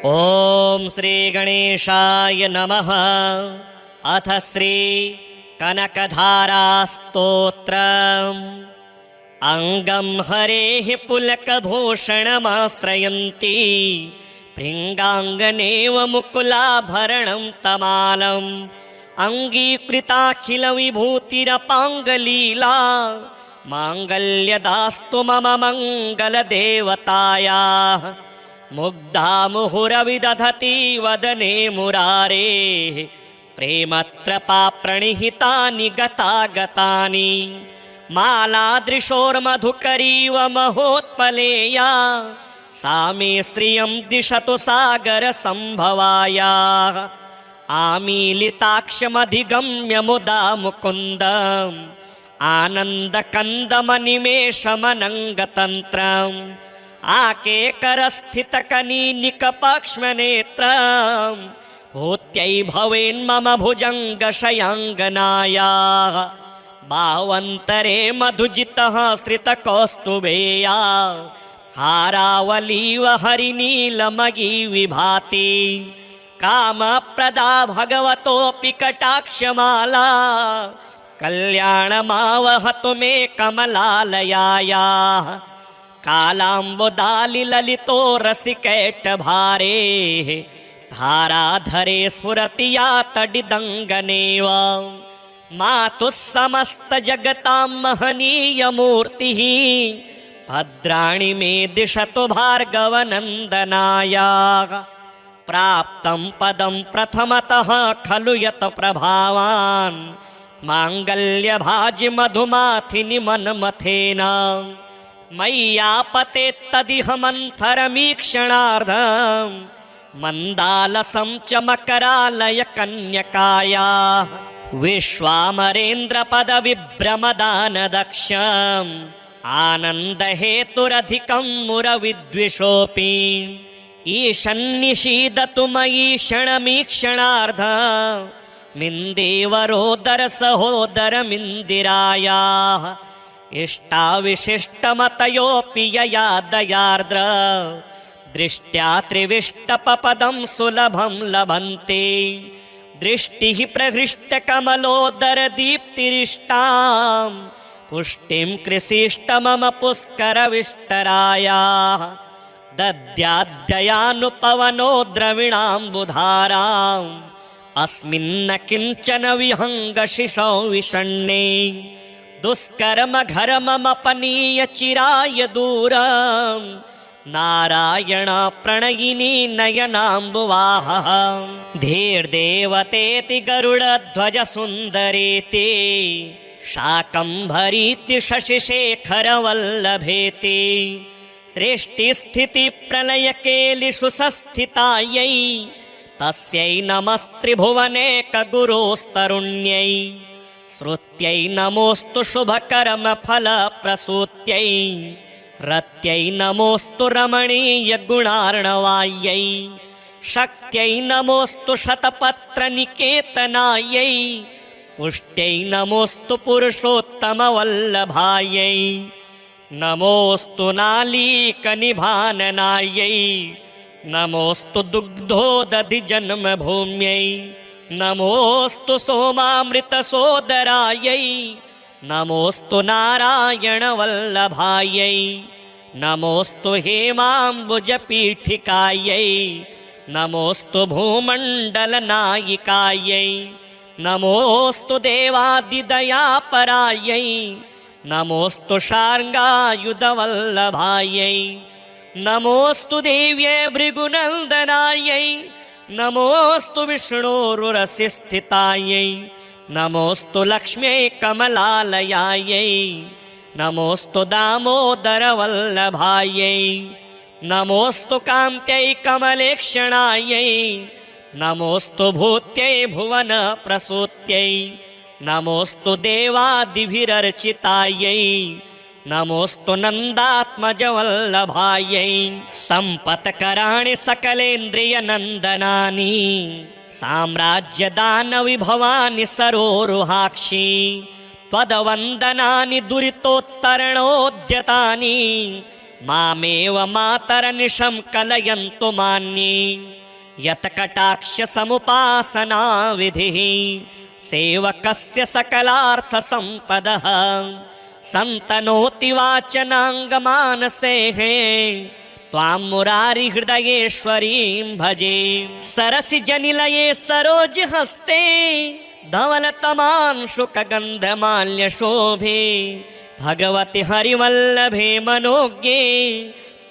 ओम श्री गणेशाय नमः। अथ श्री कनकधारा स्तोत्रम्। अंगं हरेः पुलकभूषणमाश्रयन्ती भृङ्गाङ्गनेव मुकुलाभरणं तमालम् अङ्गीकृताखिलविभूतिरपाङ्गलीला माङ्गल्यदास्तु मम मङ्गलदेवतायाः। मुग्धा मुहुरविदधति वदने मुरारेः प्रेमत्रपा प्रणिहितानि गतागतानि मालादृशोर्मधुकरीव महोत्पलेया सा मे श्रियं दिशतु सागरसम्भवायाः। आमीलिताक्षमधिगम्य मुदा मुकुन्दम् आनन्दकन्दमनिमेषमनङ्गतन्त्रम् आकेकरस्थितकनीनिकपाक्ष्मनेत्रम् भूत्यै भवेन्मम भुजङ्गशयाङ्गनायाः। भावन्तरे मधुजितः श्रितकौस्तुभेया हारावलीव हरिनीलमयी विभाति कामप्रदा भगवतोऽपि कटाक्षमाला कल्याणमावहतु मे कमलालयायाः। कालाम्बुदालिललितो रसिकैटभारेः धाराधरे स्फुरति या तडिदङ्गनेव मातुः समस्तजगतां महनीयमूर्तिः भद्राणि मे दिशतु भार्गवनन्दनायाः। प्राप्तं पदं प्रथमतः खलु यत् प्रभावान् माङ्गल्यभाजि मधुमाथिनि मन्मथेन मय्यापतेत्तदिह मन्थरमीक्षणार्धं मन्दालसं च मकरालय कन्यकायाः। विश्वामरेन्द्रपदविभ्रमदानदक्षम् आनन्दहेतुरधिकं मुरविद्विषोऽपि ईशन्निषीदतु मयि क्षणमीक्षणार्धम् मिन्देवरोदरसहोदरमिन्दिरायाः। इष्टाविशिष्टमतयोऽपि यया दयार्द्र दृष्ट्या त्रिविष्टपपदं सुलभं लभन्ते दृष्टिः प्रहृष्टकमलोदरदीप्तिरिष्टां पुष्टिं कृषिष्ट मम पुष्करविष्टरायाः। दद्याद्ययानुपवनो द्रविणाम्बुधाराम् अस्मिन्न किञ्चन विहङ्गशिशौ विषण्णे दुष्कर्मघर्ममपनीय चिराय दूरं नारायण प्रणयिनी नयनाम्बुवाहः। धीर्देवतेति गरुडध्वज सुन्दरेति शाकम्भरीति शशिशेखरवल्लभेति सृष्टिस्थितिप्रलयकेलिषु संस्थितायै तस्यै नमस्त्रिभुवनेकगुरोस्तरुण्यै। श्रुत्यै नमोऽस्तु शुभकर्मफलप्रसूत्यै रत्यै नमोऽस्तु रमणीयगुणार्णवायै। शक्त्यै नमोऽस्तु शतपत्रनिकेतनायै पुष्ट्यै नमोऽस्तु पुरुषोत्तमवल्लभायै। नमोऽस्तु नालीकनिभाननायै नमोऽस्तु दुग्धोदधिजन्मभूम्यै। नमोऽस्तु सोमामृतसोदरायै नमोऽस्तु नारायणवल्लभायै। नमोऽस्तु हेमाम्बुजपीठिकायै नमोऽस्तु भूमण्डलनायिकायै। नमोऽस्तु देवादिदयापरायै नमोऽस्तु शार्ङ्गायुधवल्लभायै। नमोऽस्तु देव्यै भृगुनन्दनायै नमोऽस्तु विष्णोरुरसि स्थितायै। नमोऽस्तु लक्ष्म्यै कमलालयायै नमोऽस्तु दामोदरवल्लभायै। नमोऽस्तु कान्त्यै कमलेक्षणायै नमोऽस्तु भूत्यै भुवनप्रसूत्यै। नमोऽस्तु देवादिभिरर्चितायै नमोऽस्तु नन्दात्मजवल्लभायै। सम्पत्कराणि सकलेन्द्रियनन्दनानि साम्राज्यदानविभवानि सरोरुहाक्षि त्वदवन्दनानि दुरितोत्तरणोद्यतानि मामेव मातरनिशं कलयन्तु मान्ये। यत्कटाक्षसमुपासना विधिः सेवकस्य सकलार्थसम्पदः सन्तनोति वाचनाङ्गमानसेः त्वां मुरारिहृदयेश्वरीं भजे। सरसिजनिलये सरोजहस्ते धवलतमांशुकगन्धमाल्यशोभे भगवति हरिवल्लभे मनोज्ञे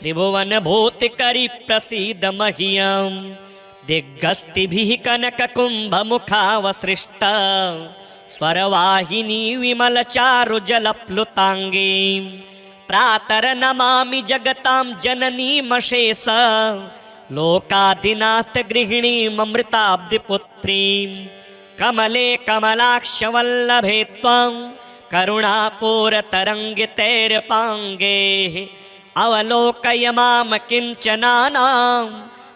त्रिभुवनभूतिकरि प्रसीद मह्यं। दिग्गस्तिभिः कनककुम्भमुखावसृष्टा स्वरवाहिनी विमलचारुजलप्लुताङ्गी प्रातर्नमामि जगतां जननीमशेष लोकादिनाथ गृहिणीममृताब्धिपुत्रीं। कमले कमलाक्षवल्लभे त्वं करुणापूरतरङ्गितैर्पाङ्गे अवलोकय मां किञ्चनानां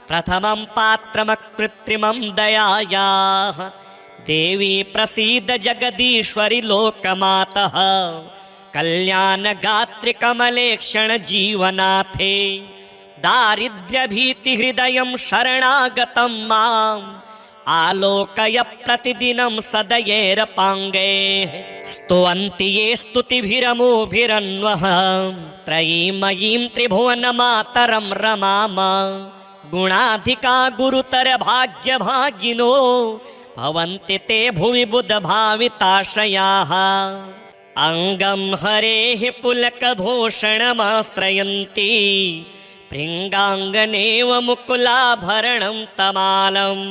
प्रथमं पात्रमकृत्रिमं दयायाः। देवी प्रसीद जगदीश्वरि लोकमातः कल्याणगात्रि कमलेक्षण जीवनाथे। दारिद्र्यभीतिहृदयं शरणागतं माम् आलोकय प्रतिदिनं सदयेरपाङ्गे। स्तुवन्ति ये स्तुतिभिरमुभिरन्वः त्रयीमयीं त्रिभुवनमातरं रमाम। गुणाधिका गुरुतर भाग्यभागिनो भवन्ति ते भुवि बुधभाविताशयाः। अङ्गं हरेः पुलकभूषणमाश्रयन्ति भृङ्गाङ्गनेव मुकुलाभरणं तमालम्।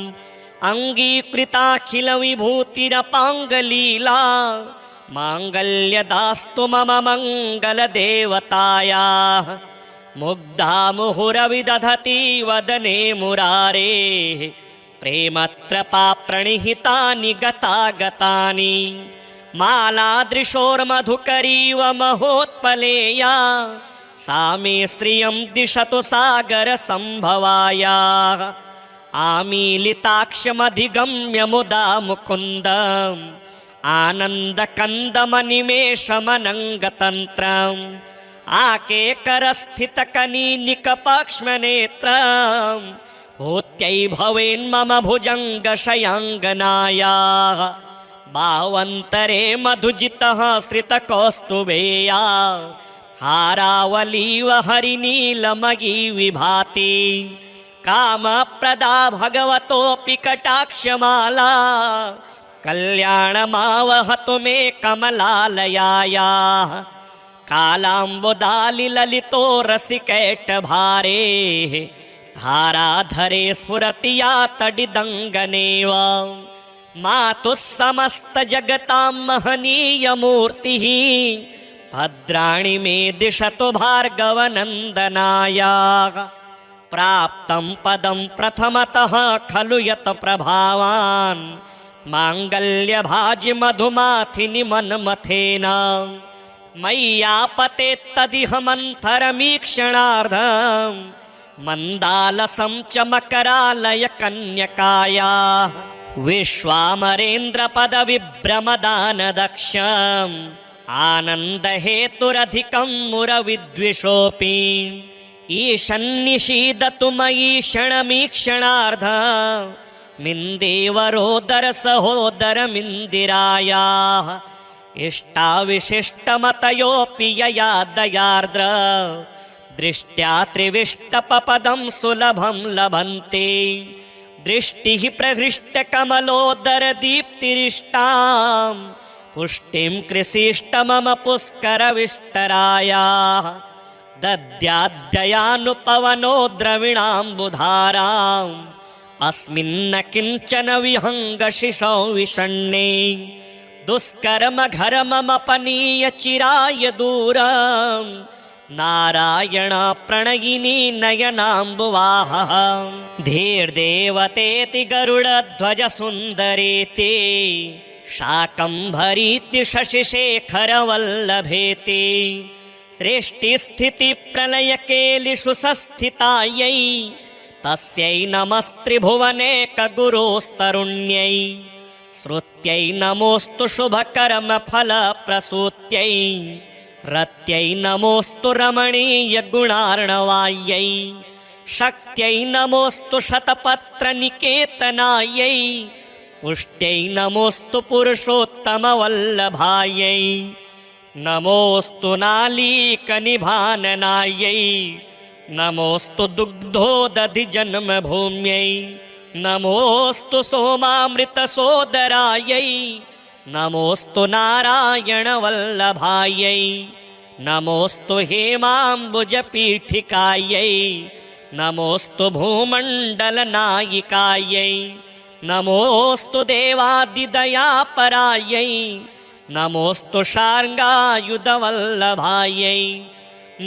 अङ्गीकृताखिलविभूतिरपाङ्गलीला माङ्गल्यदास्तु मम मङ्गलदेवतायाः। मुग्धा मुहुरविदधति वदने मुरारेः प्रेमत्रपा प्रणिहितानि गतागतानि। मालादृशोर्मधुकरीव महोत्पलेया सा मे श्रियं दिशतु सागरसम्भवायाः। आमीलिताक्षमधिगम्य मुदा मुकुन्दम् आनन्दकन्दमनिमेषमनङ्गतन्त्रम् आकेकरस्थितकनीनिकपाक्ष्मनेत्रम् भूत्यै भवेन्मम भुजङ्गशयाङ्गनायाः। भावन्तरे मधुजितः श्रितकौस्तुभेया हारावलीव हरिनीलमयी विभाति। कामप्रदा भगवतोऽपि कटाक्षमाला कल्याणमावहतु मे कमलालयायाः। कालाम्बुदालिललितो रसिकैटभारेः धाराधरे स्फुरति या तडिदङ्गनेव। मातुः समस्तजगतां महनीयमूर्तिः भद्राणि मे दिशतु भार्गवनन्दनायाः। प्राप्तं पदं प्रथमतः खलु यत् प्रभावान् माङ्गल्यभाजि मधुमाथिनि मन्मथेन। मय्यापतेत्तदिह मन्थरमीक्षणार्धं मन्दालसं च मकरालय कन्यकायाः। विश्वामरेन्द्रपदविभ्रमदानदक्षम् आनन्दहेतुरधिकं मुरविद्विषोऽपि। ईशन्निषीदतु मयि क्षणमीक्षणार्धं मिन्देवरोदरसहोदरमिन्दिरायाः। इष्टाविशिष्टमतयोऽपि यया दयार्द्र दृष्ट्या त्रिविष्टपपदं सुलभं लभन्ते। दृष्टिः प्रहृष्टकमलोदरदीप्तिरिष्टां पुष्टिं कृषिष्ट मम पुष्करविष्टरायाः। दद्याद्ययानुपवनो द्रविणाम्बुधाराम् अस्मिन्न किञ्चन विहङ्गशिशौ विषण्णे। दुष्कर्मघर्ममपनीय चिराय दूरम् नारायण प्रणयिनी नयनाम्बुवाहः। धीर्देवतेति गरुडध्वज सुन्दरेति शाकम्भरीति शशिशेखरवल्लभेति। सृष्टिस्थितिप्रलयकेलिषु संस्थितायै तस्यै नमस्त्रिभुवनेकगुरोस्तरुण्यै। श्रुत्यै नमोऽस्तु शुभकर्मफलप्रसूत्यै रत्यै नमोऽस्तु रमणीयगुणार्णवायै। शक्त्यै नमोऽस्तु शतपत्रनिकेतनायै पुष्ट्यै नमोऽस्तु पुरुषोत्तमवल्लभायै नमोऽस्तु नालीकनिभाननायै नमोऽस्तु दुग्धोदधिजन्मभूम्यै नमोऽस्तु सोमामृतसोदरायै नमोऽस्तु नारायणवल्लभायै नमोऽस्तु हेमाम्बुजपीठिकायै नमोऽस्तु भूमण्डलनायिकायै नमोऽस्तु देवादिदयापरायै नमोऽस्तु शार्ङ्गायुधवल्लभायै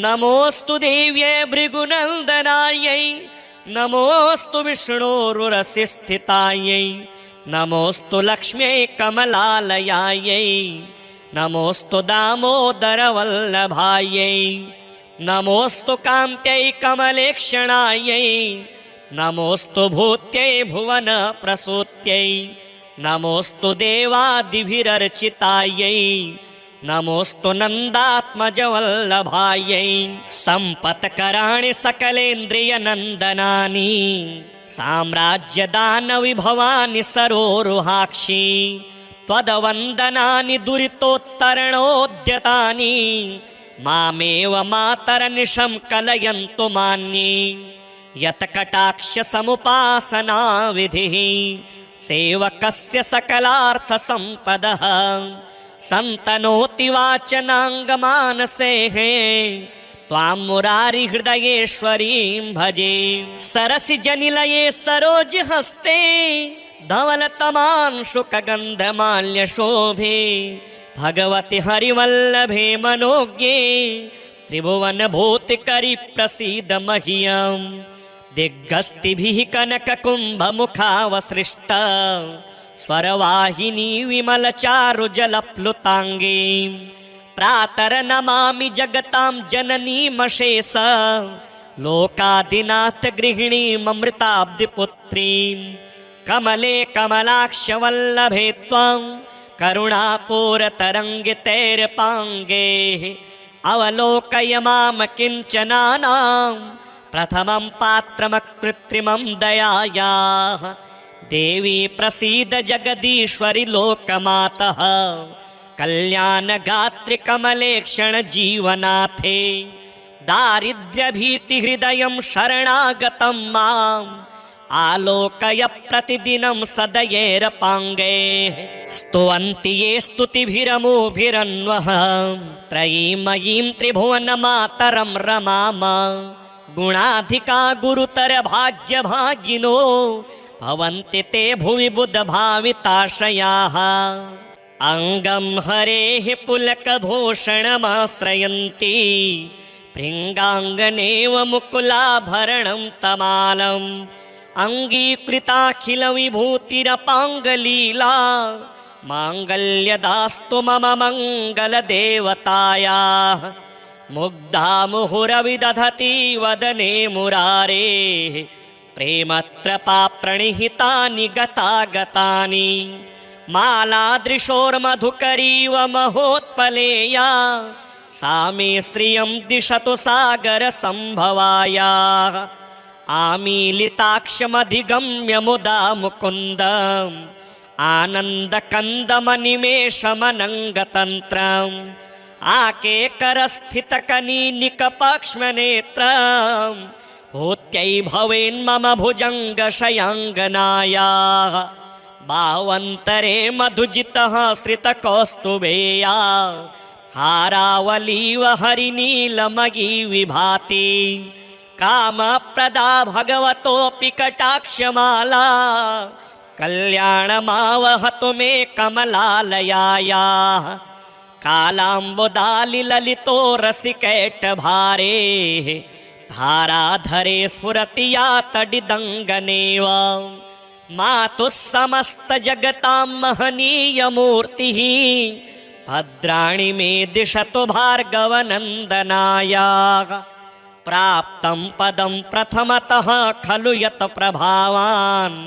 नमोऽस्तु देव्यै भृगुनन्दनायै नमोऽस्तु विष्णोरुरसि स्थितायै नमोऽस्तु लक्ष्म्यै कमलालयायै नमोऽस्तु दामोदरवल्लभायै नमोऽस्तु कान्त्यै कमलेक्षणायै नमोऽस्तु भूत्यै भुवनप्रसूत्यै नमोऽस्तु देवादिभिरर्चितायै नमोऽस्तु नन्दात्मजवल्लभायै सम्पत्कराणि सकलेन्द्रियनन्दनानि साम्राज्यदानविभवानि सरोरुहाक्षि त्वदवन्दनानि दुरितोत्तरणोद्यतानि मामेव मातरनिशं कलयन्तु मान्ये यत्कटाक्षसमुपासनाविधिः सेवकस्य सकलार्थसम्पदः सन्तनोति वाचनाङ्गमानसेः त्वां मुरारिहृदयेश्वरीं भजे सरसिजनिलये सरोजहस्ते धवलतमांशुकगन्धमाल्यशोभे भगवति हरिवल्लभे मनोज्ञे त्रिभुवनभूतिकरि प्रसीद मह्यम् दिग्गस्तिभिः कनककुम्भमुखावसृष्टा स्वरवाहिनी विमलचारुजलप्लुताङ्गे प्रातर्नमामि जगतां जननीमशेष लोकादिनाथ गृहिणीममृताब्धिपुत्रीं कमले कमलाक्षवल्लभे त्वं करुणापूरतरङ्गितैर्पाङ्गे अवलोकय मां किञ्चनानां प्रथमं पात्रमकृत्रिमं दयायाः देवी प्रसीद जगदीश्वरि लोकमातः कल्याणगात्रि कमलेक्षण जीवनाथे दारिद्र्यभीतिहृदयं शरणागतं माम् आलोकय प्रतिदिनं सदयेरपाङ्गे स्तुवन्ति ये स्तुतिभिरमुभिरन्वः त्रयीमयीं त्रिभुवनमातरं रमाम गुणाधिका गुरुतरभाग्यभागिनो भवन्ति ते भुवि बुधभाविताशयाः अङ्गं हरेः पुलकभूषणमाश्रयन्ति भृङ्गाङ्गनेव मुकुलाभरणं तमालम् अङ्गीकृताखिलविभूतिरपाङ्गलीला माङ्गल्यदास्तु मम मङ्गलदेवतायाः मुग्धा मुहुरविदधति वदने मुरारेः प्रेमत्रपाप्रणिहितानि गतागतानि मालादृशोर्मधुकरीव महोत्पलेया सा मे श्रियं दिशतु सागरसम्भवायाः आमीलिताक्षमधिगम्य मुदा मुकुन्दम् आनन्दकन्दमनिमेषमनङ्गतन्त्रम् आकेकरस्थितकनीनिकपक्ष्मनेत्रम् भूत्यै भवेन्मम भुजङ्गशयाङ्गनायाः भावन्तरे मधुजितः श्रितकौस्तुभेया हारावलीव हरिनीलमयी विभाति कामप्रदा भगवतोऽपि कटाक्षमाला कल्याणमावहतु मे कमलालयायाः कालाम्बुदालिललितो रसिकैटभारे धाराधरे स्फुरति या तडिदङ्गनेव मातुः समस्तजगतां महनीयमूर्तिः भद्राणि मे दिशतु भार्गवनन्दनायाः प्राप्तं पदं प्रथमतः खलु यत् प्रभावान्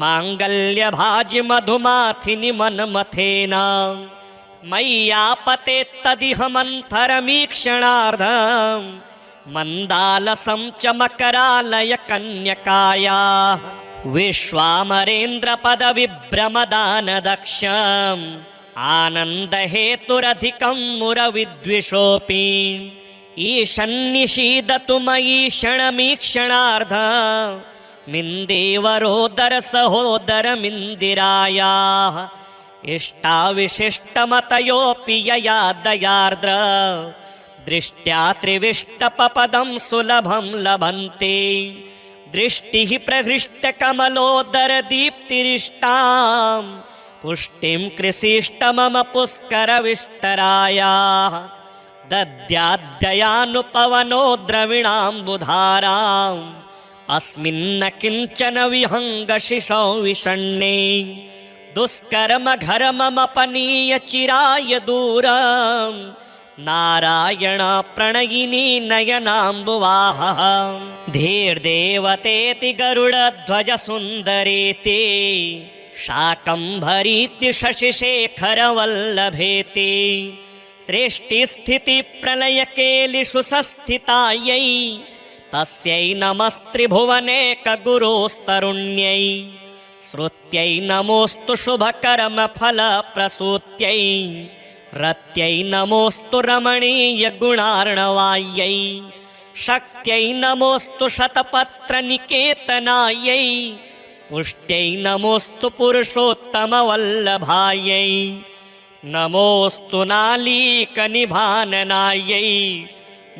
माङ्गल्यभाजि मधुमाथिनि मन्मथेन मय्यापते तदिह मन्थरमीक्षणार्धं मन्दालसं च मकरालय कन्यकायाः विश्वामरेन्द्रपदविभ्रमदानदक्षम् आनन्दहेतुरधिकं मुरविद्विषोऽपि ईशन्निषीदतु मयि क्षणमीक्षणार्ध मिन्देवरोदरसहोदरमिन्दिरायाः इष्टाविशिष्टमतयोऽपि यया दयार्द्र दृष्ट्या त्रिविष्टपपदं सुलभं लभन्ते दृष्टिः प्रहृष्टकमलोदरदीप्तिरिष्टां पुष्टिं कृषिष्ट मम पुष्करविष्टरायाः दद्याद्ययानुपवनो द्रविणाम्बुधाराम् अस्मिन्न किञ्चन विहङ्गशिशौ विषण्णे दुष्कर्मघर्ममपनीय चिराय दूरम् नारायण प्रणयिनी नयनाम्बुवाहः धीर्देवतेति गरुडध्वज सुन्दरेति शाकम्भरीति शशिशेखरवल्लभेति सृष्टिस्थितिप्रलयकेलिषु संस्थितायै तस्यै नमस्त्रिभुवनेकगुरोस्तरुण्यै श्रुत्यै नमोऽस्तु शुभकर्मफलप्रसूत्यै रत्यै नमोऽस्तु रमणीयगुणार्णवायै शक्त्यै नमोऽस्तु शतपत्रनिकेतनायै पुष्ट्यै नमोऽस्तु पुरुषोत्तमवल्लभायै नमोऽस्तु नालीकनिभाननायै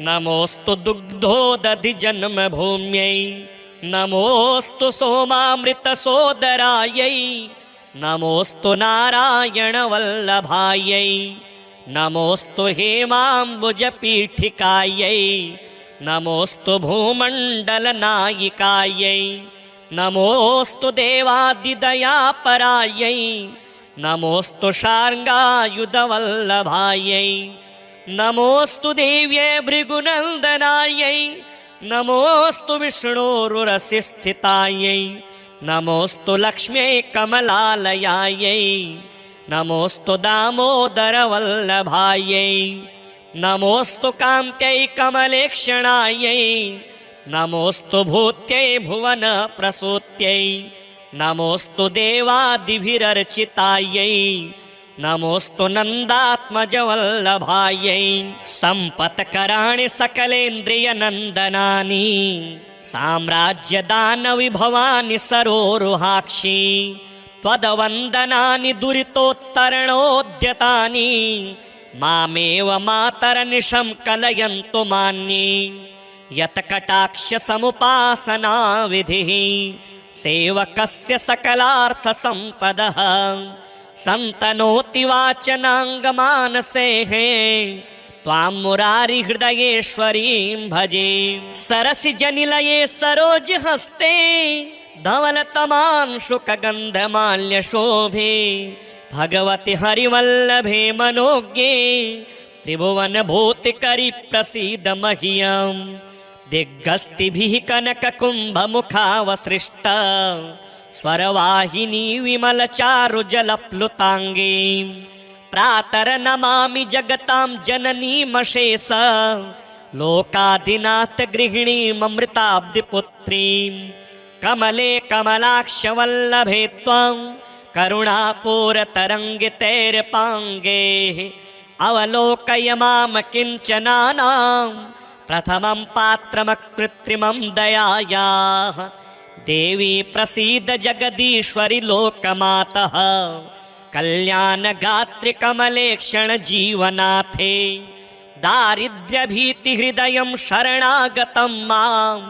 नमोऽस्तु दुग्धोदधिजन्मभूम्यै नमोऽस्तु सोमामृतसोदरायै नमोऽस्तु नारायणवल्लभायै नमोऽस्तु हेमाम्बुजपीठिकायै नमोऽस्तु भूमण्डलनायिकायै नमोऽस्तु देवादिदयापरायै नमोऽस्तु शार्ङ्गायुधवल्लभायै नमोऽस्तु देव्यै भृगुनन्दनायै नमोऽस्तु विष्णोरुरसिस्थितायै नमोऽस्तु लक्ष्म्यै कमलालयायै नमोऽस्तु दामोदरवल्लभायै नमोऽस्तु कान्त्यै कमलेक्षणायै नमोऽस्तु भूत्यै भुवनप्रसूत्यै नमोऽस्तु देवादिभिरर्चितायै नमोऽस्तु नन्दात्मजवल्लभायै सम्पत्कराणि सकलेन्द्रियनन्दनानि साम्राज्यदानविभवानि सरोरुहाक्षि त्वदवन्दनानि दुरितोत्तरणोद्यतानि मामेव मातरनिशं कलयन्तु मान्ये यत्कटाक्षसमुपासनाविधिः सेवकस्य सकलार्थसम्पदः सन्तनोति वाचनाङ्गमानसेः त्वां मुरारिहृदयेश्वरीं भजे सरसिजनिलये सरोजहस्ते धवलतमांशुकगन्धमाल्यशोभे भगवति हरिवल्लभे मनोज्ञे त्रिभुवनभूतिकरि प्रसीद मह्यम् दिग्गस्तिभिः कनककुम्भमुखावसृष्ट स्वरवाहिनी विमलचारुजलप्लुताङ्गी प्रातर्नमामि जगतां जननीमशेष लोकाधिनाथ गृहिणीममृताब्धिपुत्रीं कमले कमलाक्षवल्लभे त्वं करुणापूरतरङ्गितैर्पाङ्गैः अवलोकय मां किञ्चनानां प्रथमं पात्रमकृत्रिमं दयायाः देवी प्रसीद जगदीश्वरि लोकमातः कल्याणगात्रि कमलेक्षण जीवनाथे दारिद्र्यभीतिहृदयं शरणागतं माम्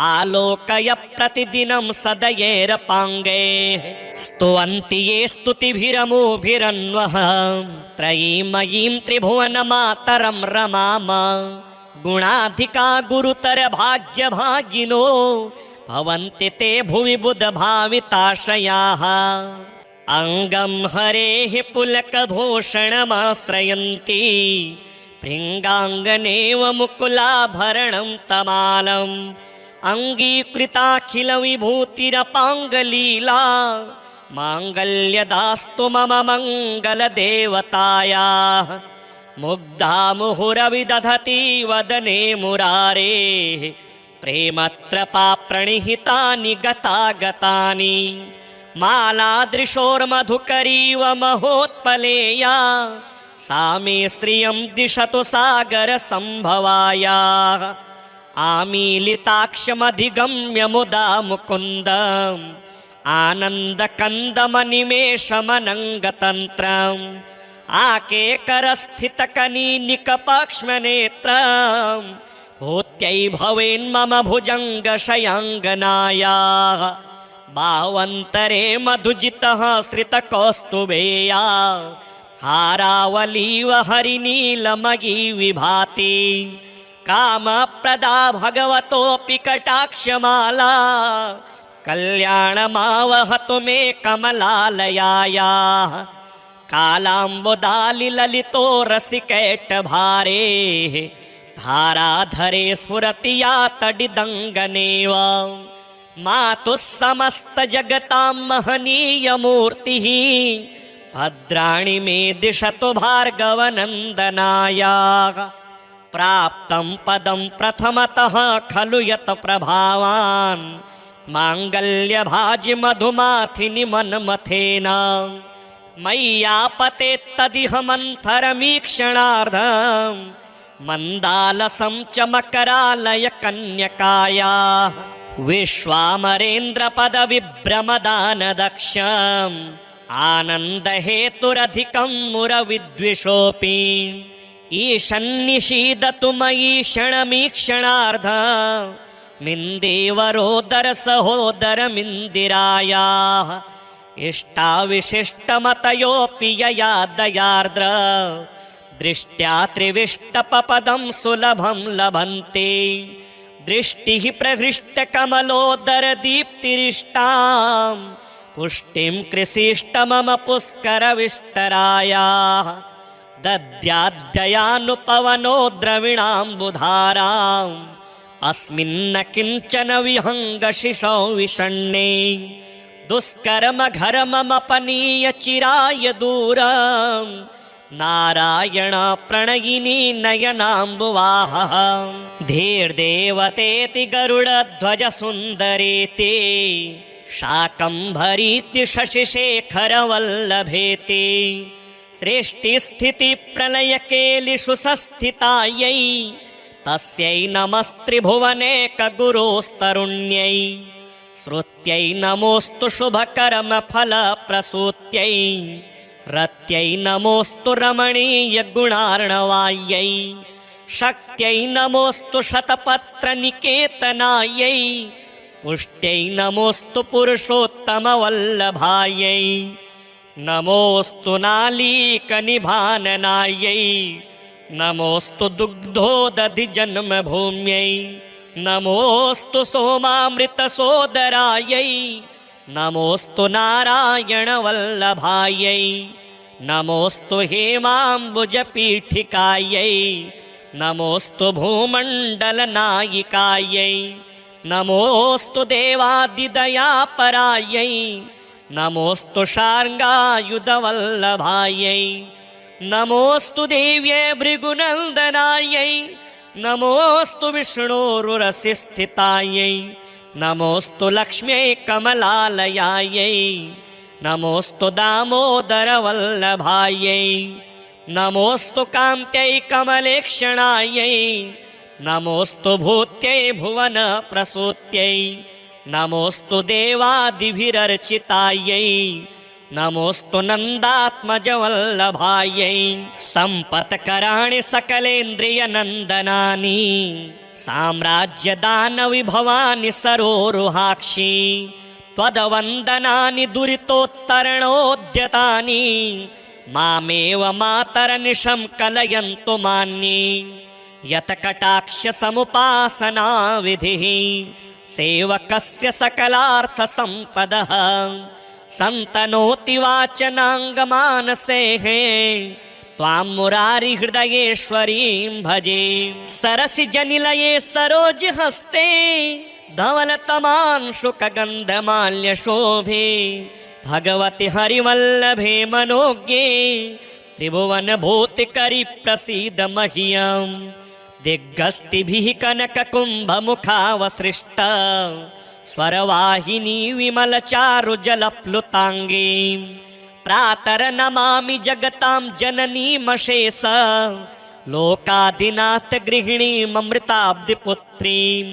आलोकय प्रतिदिनं सदयेरपाङ्गैः स्तुवन्ति ये स्तुतिभिरमुभिरन्वः त्रयीमयीं त्रिभुवनमातरं रमाम गुणाधिका गुरुतर भाग्यभागिनो भवन्ति ते भुवि बुधभाविताशयाः अङ्गं हरेः पुलकभूषणमाश्रयन्ति भृङ्गाङ्गनेव मुकुलाभरणं तमालम् अङ्गीकृताखिलविभूतिरपाङ्गलीला माङ्गल्यदास्तु मम मङ्गलदेवतायाः मुग्धा मुहुरविदधति वदने मुरारेः प्रेमत्रपा प्रणिहितानि गतागतानि मालादृशोर्मधुकरीव महोत्पलेया सा मे श्रियं दिशतु सागरसम्भवायाः आमीलिताक्षमधिगम्य मुदा मुकुन्दम् आनन्दकन्दमनिमेषमनङ्गतन्त्रम् आकेकरस्थितकनीनिकपाक्ष्मनेत्रम् भूत्यै भवेन्मम भुजङ्गशयाङ्गनायाः बावन्तरे मधुजितः श्रितकौस्तुभेया हारावलीव हरिनीलमयी विभाति कामप्रदा भगवतोऽपि कटाक्षमाला कल्याणमावहतु मे कमलालयायाः कालाम्बुदालिललितो रसिकैटभारेः धाराधरे स्फुरति या तडिदङ्गनेव मातुः समस्तजगतां महनीयमूर्तिः भद्राणि मे दिशतु भार्गवनन्दनायाः प्राप्तं पदं प्रथमतः खलु यत् प्रभावान् माङ्गल्यभाजि मधुमाथिनि मन्मथेन मय्यापतेत्तदिह मन्थरमीक्षणार्धम् मन्दालसं च मकरालय कन्यकायाः विश्वामरेन्द्रपदविभ्रमदानदक्षम् आनन्दहेतुरधिकं मुरविद्विषोऽपि ईशन्निषीदतु मयि क्षणमीक्षणार्धम् मिन्देवरोदरसहोदरमिन्दिरायाः इष्टाविशिष्टमतयोऽपि यया दयार्द्र दृष्ट्या त्रिविष्टपपदं सुलभं लभन्ते दृष्टिः प्रहृष्टकमलोदरदीप्तिरिष्टां पुष्टिं कृषिष्ट मम पुष्करविष्टरायाः दद्याद्ययानुपवनो द्रविणाम्बुधाराम् अस्मिन्न किञ्चन विहङ्गशिशौ विषण्णे दुष्कर्म घर्ममपनीय चिराय दूरम् नारायण प्रणयिनी नयनाम्बुवाहः धीर्देवतेति गरुडध्वज सुन्दरेति शाकम्भरीति शशिशेखरवल्लभेति सृष्टिस्थितिप्रलयकेलिषु संस्थितायै तस्यै नमस्त्रिभुवनेकगुरोस्तरुण्यै श्रुत्यै नमोऽस्तु शुभकर्मफलप्रसूत्यै रत्यै नमोऽस्तु रमणीयगुणार्णवायै शक्त्यै नमोऽस्तु शतपत्रनिकेतनायै पुष्ट्यै नमोऽस्तु पुरुषोत्तमवल्लभायै नमोऽस्तु नालीकनिभाननायै नमोऽस्तु दुग्धोदधिजन्मभूम्यै नमोऽस्तु सोमामृतसोदरायै नमोऽस्तु नारायणवल्लभायै नमोऽस्तु हेमाम्बुजपीठिकायै नमोऽस्तु भूमण्डलनायिकायै नमोऽस्तु देवादिदयापरायै नमोऽस्तु शार्ङ्गायुधवल्लभायै नमोऽस्तु देव्यै भृगुनन्दनायै नमोऽस्तु विष्णोरुरसिस्थितायै नमोऽस्तु लक्ष्म्यै कमलालयायै नमोऽस्तु दामोदरवल्लभायै नमोऽस्तु कान्त्यै कमलेक्षणायै नमोऽस्तु भूत्यै भुवनप्रसूत्यै नमोऽस्तु देवादिभिरर्चितायै नमोऽस्तु नन्दात्मजवल्लभायै सम्पत्कराणि सकलेन्द्रियनन्दनानि साम्राज्यदानविभवानि सरोरुहाक्षि त्वदवन्दनानि दुरितोत्तरणोद्यतानि मामेव मातरनिशं कलयन्तु मान्ये यत्कटाक्षसमुपासनाविधिः सेवकस्य सकलार्थसम्पदः सन्तनोति वाचनाङ्गमानसेः त्वां मुरारिहृदयेश्वरीं भजे सरसिजनिलये सरोजहस्ते धवलतमांशुकगन्धमाल्यशोभे भगवति हरिवल्लभे मनोज्ञे त्रिभुवनभूतिकरी प्रसीद मह्यम् दिग्गस्तिभिः कनककुम्भमुखावसृष्ट स्वरवाहिनी विमलचारुजलप्लुताङ्गी प्रातर्नमामि जगतां जननीमशेष लोकादिनाथ गृहिणीममृताब्धिपुत्रीं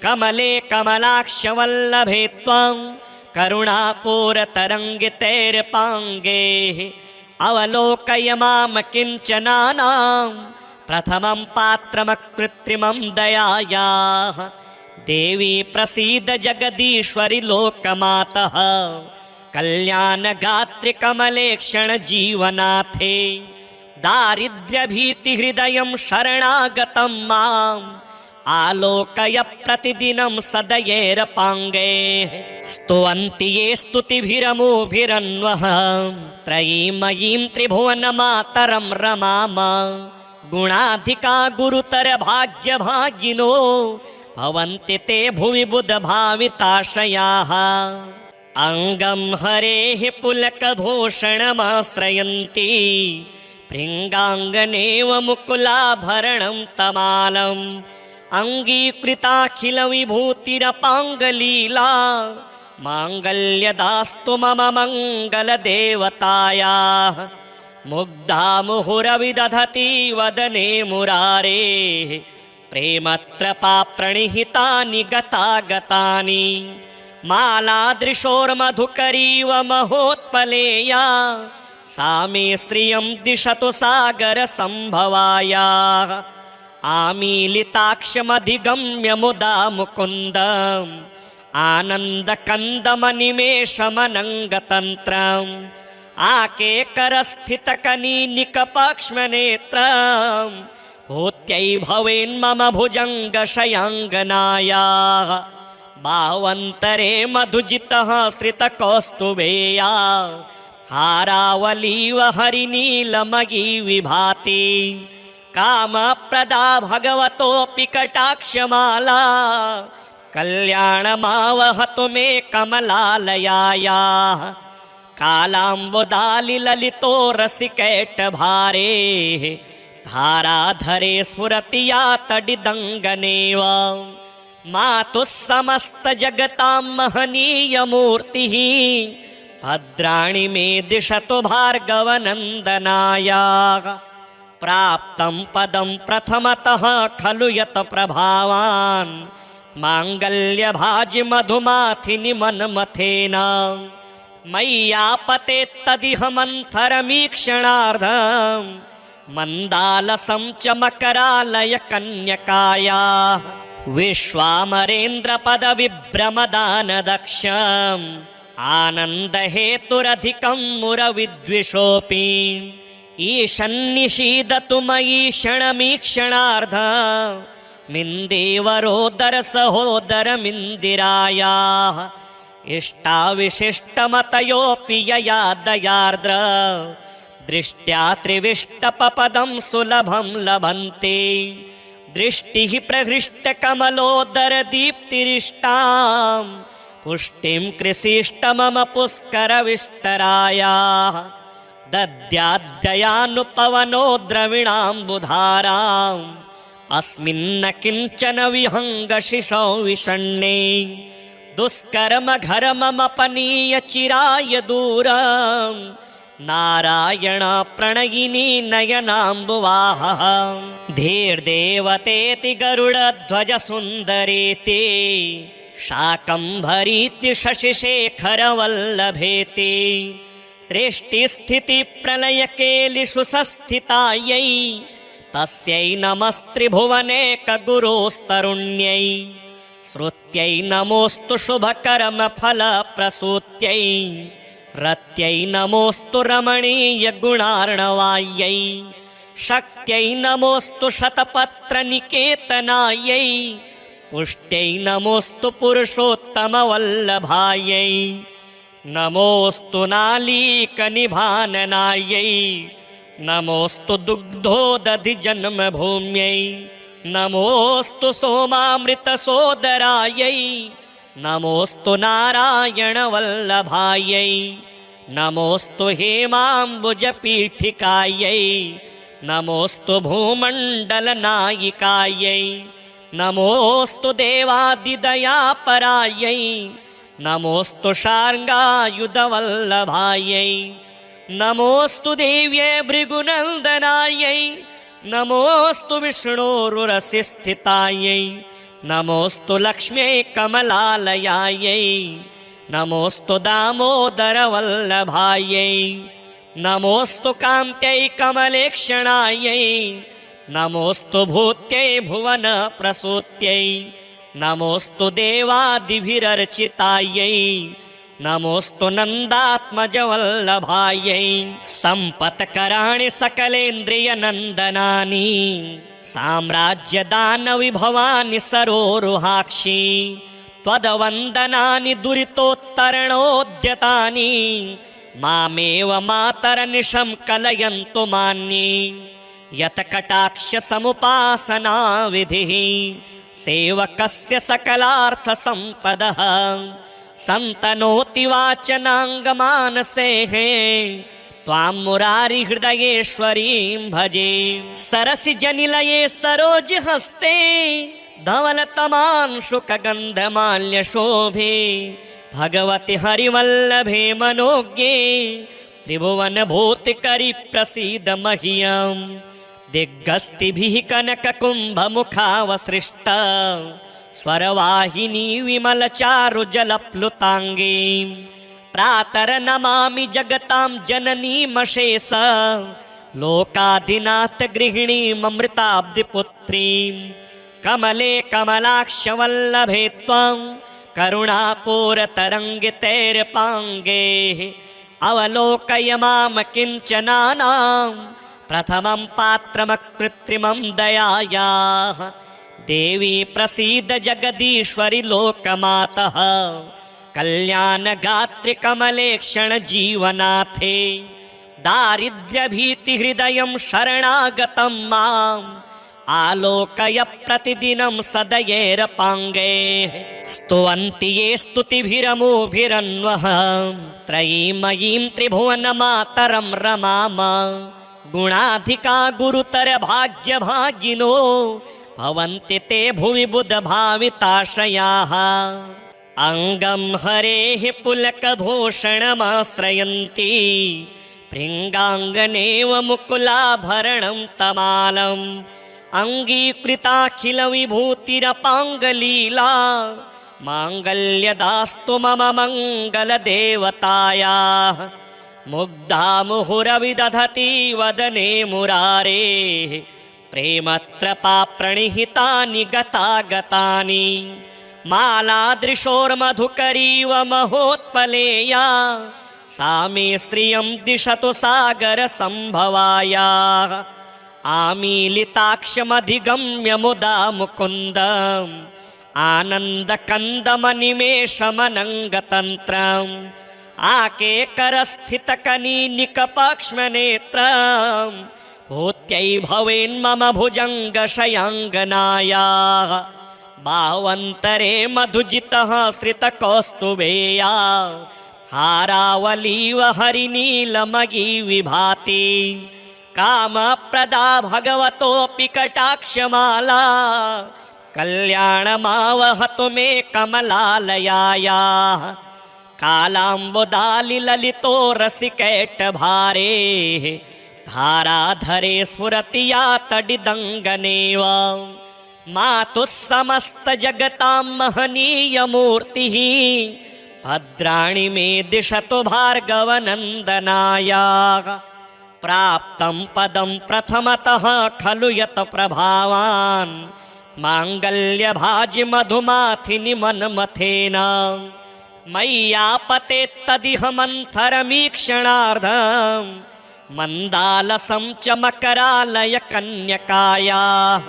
कमले कमलाक्षवल्लभे त्वं करुणापूरतरङ्गितैर्पाङ्गैः अवलोकय मां किञ्चनानां प्रथमं पात्रमकृत्रिमं दयायाः देवी प्रसीद जगदीश्वरि लोकमातः कल्याणगात्रि कमलेक्षण जीवनाथे दारिद्र्यभीतिहृदयं शरणागतं माम् आलोकय प्रतिदिनं सदयैरपाङ्गैः स्तुवन्ति ये स्तुतिभिरमुभिरन्वः त्रयीमयीं त्रिभुवनमातरं रमाम गुणाधिका गुरुतर भाग्यभागिनो भवन्ति ते भुवि बुधभाविताशयाः अङ्गं हरेः पुलकभूषणमाश्रयन्ति भृङ्गाङ्गनेव मुकुलाभरणं तमालम् अङ्गीकृताखिलविभूतिरपाङ्गलीला माङ्गल्यदास्तु मम मङ्गलदेवतायाः मुग्धा मुहुरविदधति वदने मुरारेः प्रेमत्रपाप्रणिहितानि गतागतानि मालादृशोर्मधुकरीव महोत्पलेया सा मे श्रियं दिशतु सागरसम्भवायाः आमीलिताक्षमधिगम्य मुदा मुकुन्दम् आनन्दकन्दमनिमेषमनङ्गतन्त्रम् आकेकरस्थितकनीनिकपाक्ष्मनेत्रम् भूत्यै भवेन्मम भुजङ्गशयाङ्गनायाः बावन्तरे मधुजितः श्रितकौस्तुभेया हारावलीव हरिनीलमयी विभाति कामप्रदा भगवतोऽपि कटाक्षमाला कल्याणमावहतु मे कमलालयायाः कालाम्बुदालिललितो रसिकैटभारेः धाराधरे स्फुरति या तडिदङ्गनेव मातुः समस्तजगतां महनीयमूर्तिः भद्राणि मे दिशतु भार्गवनन्दनायाः प्राप्तं पदं प्रथमतः खलु यत् प्रभावान् माङ्गल्यभाजि मधुमाथिनि मन्मथेन मय्यापतेत्तदिह मन्थरमीक्षणार्धम् मन्दालसं च मकरालय कन्यकायाः विश्वामरेन्द्रपदविभ्रमदानदक्षम् आनन्दहेतुरधिकं मुरविद्विषोऽपि ईशन्निषीदतु मयि क्षणमीक्षणार्धम् मिन्देवरोदरसहोदरमिन्दिरायाः इष्टाविशिष्टमतयोऽपि यया दयार्द्र दृष्ट्या त्रिविष्टपपदं सुलभं लभन्ते दृष्टिः प्रहृष्टकमलोदरदीप्तिरिष्टां पुष्टिं कृषिष्ट मम पुष्करविष्टरायाः दद्याद्ययानुपवनो द्रविणाम्बुधाराम् अस्मिन्न किञ्चन विहङ्गशिशौ विषण्णे दुष्कर्म घरमपनीय चिराय दूरम् नारायण प्रणयिनी नयनाम्बुवाहः धीर्देवतेति गरुडध्वज सुन्दरेति शाकम्भरीति शशिशेखरवल्लभेति सृष्टिस्थितिप्रलयकेलिषु संस्थितायै तस्यै नमस्त्रिभुवनेकगुरोस्तरुण्यै श्रुत्यै नमोऽस्तु शुभकर्मफलप्रसूत्यै रत्यै नमोऽस्तु रमणीयगुणार्णवायै शक्त्यै नमोऽस्तु शतपत्रनिकेतनायै पुष्ट्यै नमोऽस्तु पुरुषोत्तमवल्लभायै नमोऽस्तु नालीकनिभाननायै नमोऽस्तु दुग्धोदधिजन्मभूम्यै नमोऽस्तु सोमामृतसोदरायै नमोऽस्तु नारायणवल्लभायै नमोऽस्तु हेमाम्बुजपीठिकायै नमोऽस्तु भूमण्डलनायिकायै नमोऽस्तु देवादिदयापरायै नमोऽस्तु शार्ङ्गायुधवल्लभायै नमोऽस्तु देव्यै भृगुनन्दनायै नमोऽस्तु विष्णोरुरसिस्थितायै नमोऽस्तु लक्ष्म्यै कमलालयायै नमोऽस्तु दामोदरवल्लभायै नमोऽस्तु कान्त्यै कमलेक्षणायै नमोऽस्तु भूत्यै भुवनप्रसूत्यै नमोऽस्तु देवादिभिरर्चितायै नमोऽस्तु नन्दात्मजवल्लभायै सम्पत्कराणि सकलेन्द्रियनन्दनानि साम्राज्यदानविभवानि सरोरुहाक्षि त्वदवन्दनानि दुरितोत्तरणोद्यतानि मामेव मातरनिशं कलयन्तु मान्ये यत्कटाक्षसमुपासनाविधिः सेवकस्य सकलार्थसम्पदः सन्तनोति वाचनाङ्गमानसेः त्वां मुरारिहृदयेश्वरीं भजे सरसिजनिलये सरोजहस्ते धवलतमांशुकगन्धमाल्यशोभे भगवति हरिवल्लभे मनोज्ञे त्रिभुवनभूतिकरि प्रसीद मह्यं दिग्गस्तिभिः कनककुम्भमुखावसृष्ट स्वरवाहिनी विमलचारुजलप्लुताङ्गी प्रातर्नमामि जगतां जननीमशेष लोकाधिनाथ गृहिणीममृताब्धिपुत्रीं कमले कमलाक्षवल्लभे त्वं करुणापूरतरङ्गितैर्पाङ्गैः अवलोकय मां किञ्चनानां प्रथमं पात्रमकृत्रिमं दयायाः देवी प्रसीद जगदीश्वरि लोकमातः कल्याणगात्रि कमलेक्षण जीवनाथे दारिद्र्यभीतिहृदयं शरणागतं माम् आलोकय प्रतिदिनं सदयेरपाङ्गैः स्तुवन्ति ये स्तुतिभिरमुभिरन्वः त्रयीमयीं त्रिभुवनमातरं रमाम गुणाधिका गुरुतर भाग्यभागिनो भवन्ति ते भुवि बुधभाविताशयाः अङ्गं हरेः पुलकभूषणमाश्रयन्ति भृङ्गाङ्गनेव मुकुलाभरणं तमालम् अङ्गीकृताखिलविभूतिरपाङ्गलीला माङ्गल्यदास्तु मम मङ्गलदेवतायाः मुग्धा मुहुरविदधति वदने मुरारेः प्रेमत्रपाप्रणिहितानि गतागतानि मालादृशोर्मधुकरीव महोत्पलेया सा मे श्रियं दिशतु सागरसम्भवायाः आमीलिताक्षमधिगम्य मुदा मुकुन्दम् आनन्दकन्दमनिमेषमनङ्गतन्त्रम् आकेकरस्थितकनीनिकपाक्ष्मनेत्रम् भूत्यै भवेन्मम भुजङ्गशयाङ्गनायाः बाह्वन्तरे मधुजितः श्रितकौस्तुभेया हारावलीव हरिनीलमयी विभाति कामप्रदा भगवतोऽपि कटाक्षमाला कल्याणमावहतु मे कमलालयायाः कालाम्बुदालिललितो रसिकैटभारेः धाराधरे स्फुरति या तडिदङ्गनेव मातुः समस्तजगतां महनीयमूर्तिः भद्राणि मे दिशतु भार्गवनन्दनायाः प्राप्तं पदं प्रथमतः खलु यत् प्रभावान् माङ्गल्यभाजि मधुमाथिनि मन्मथेन मय्यापतेत्तदिह मन्थरमीक्षणार्धम् मन्दालसं च मकरालय कन्यकायाः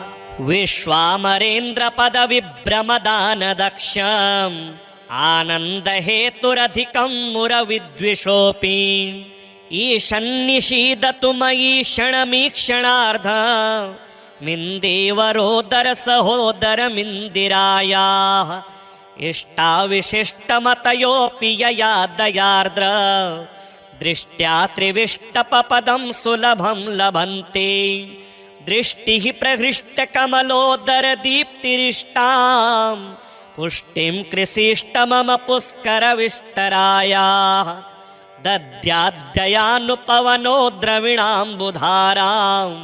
विश्वामरेन्द्रपदविभ्रमदानदक्षम् आनन्दहेतुरधिकं मुरविद्विषोऽपि ईशन्निषीदतु मयि क्षणमीक्षणार्धम् मिन्देवरोदर सहोदरमिन्दिरायाः इष्टाविशिष्टमतयोऽपि यया दयार्द्र दृष्ट्या त्रिविष्टपपदं सुलभं लभन्ते दृष्टिः प्रहृष्टकमलोदरदीप्तिरिष्टां पुष्टिं कृषिष्ट मम पुष्करविष्टरायाः दद्याद्ययानुपवनो द्रविणाम्बुधाराम्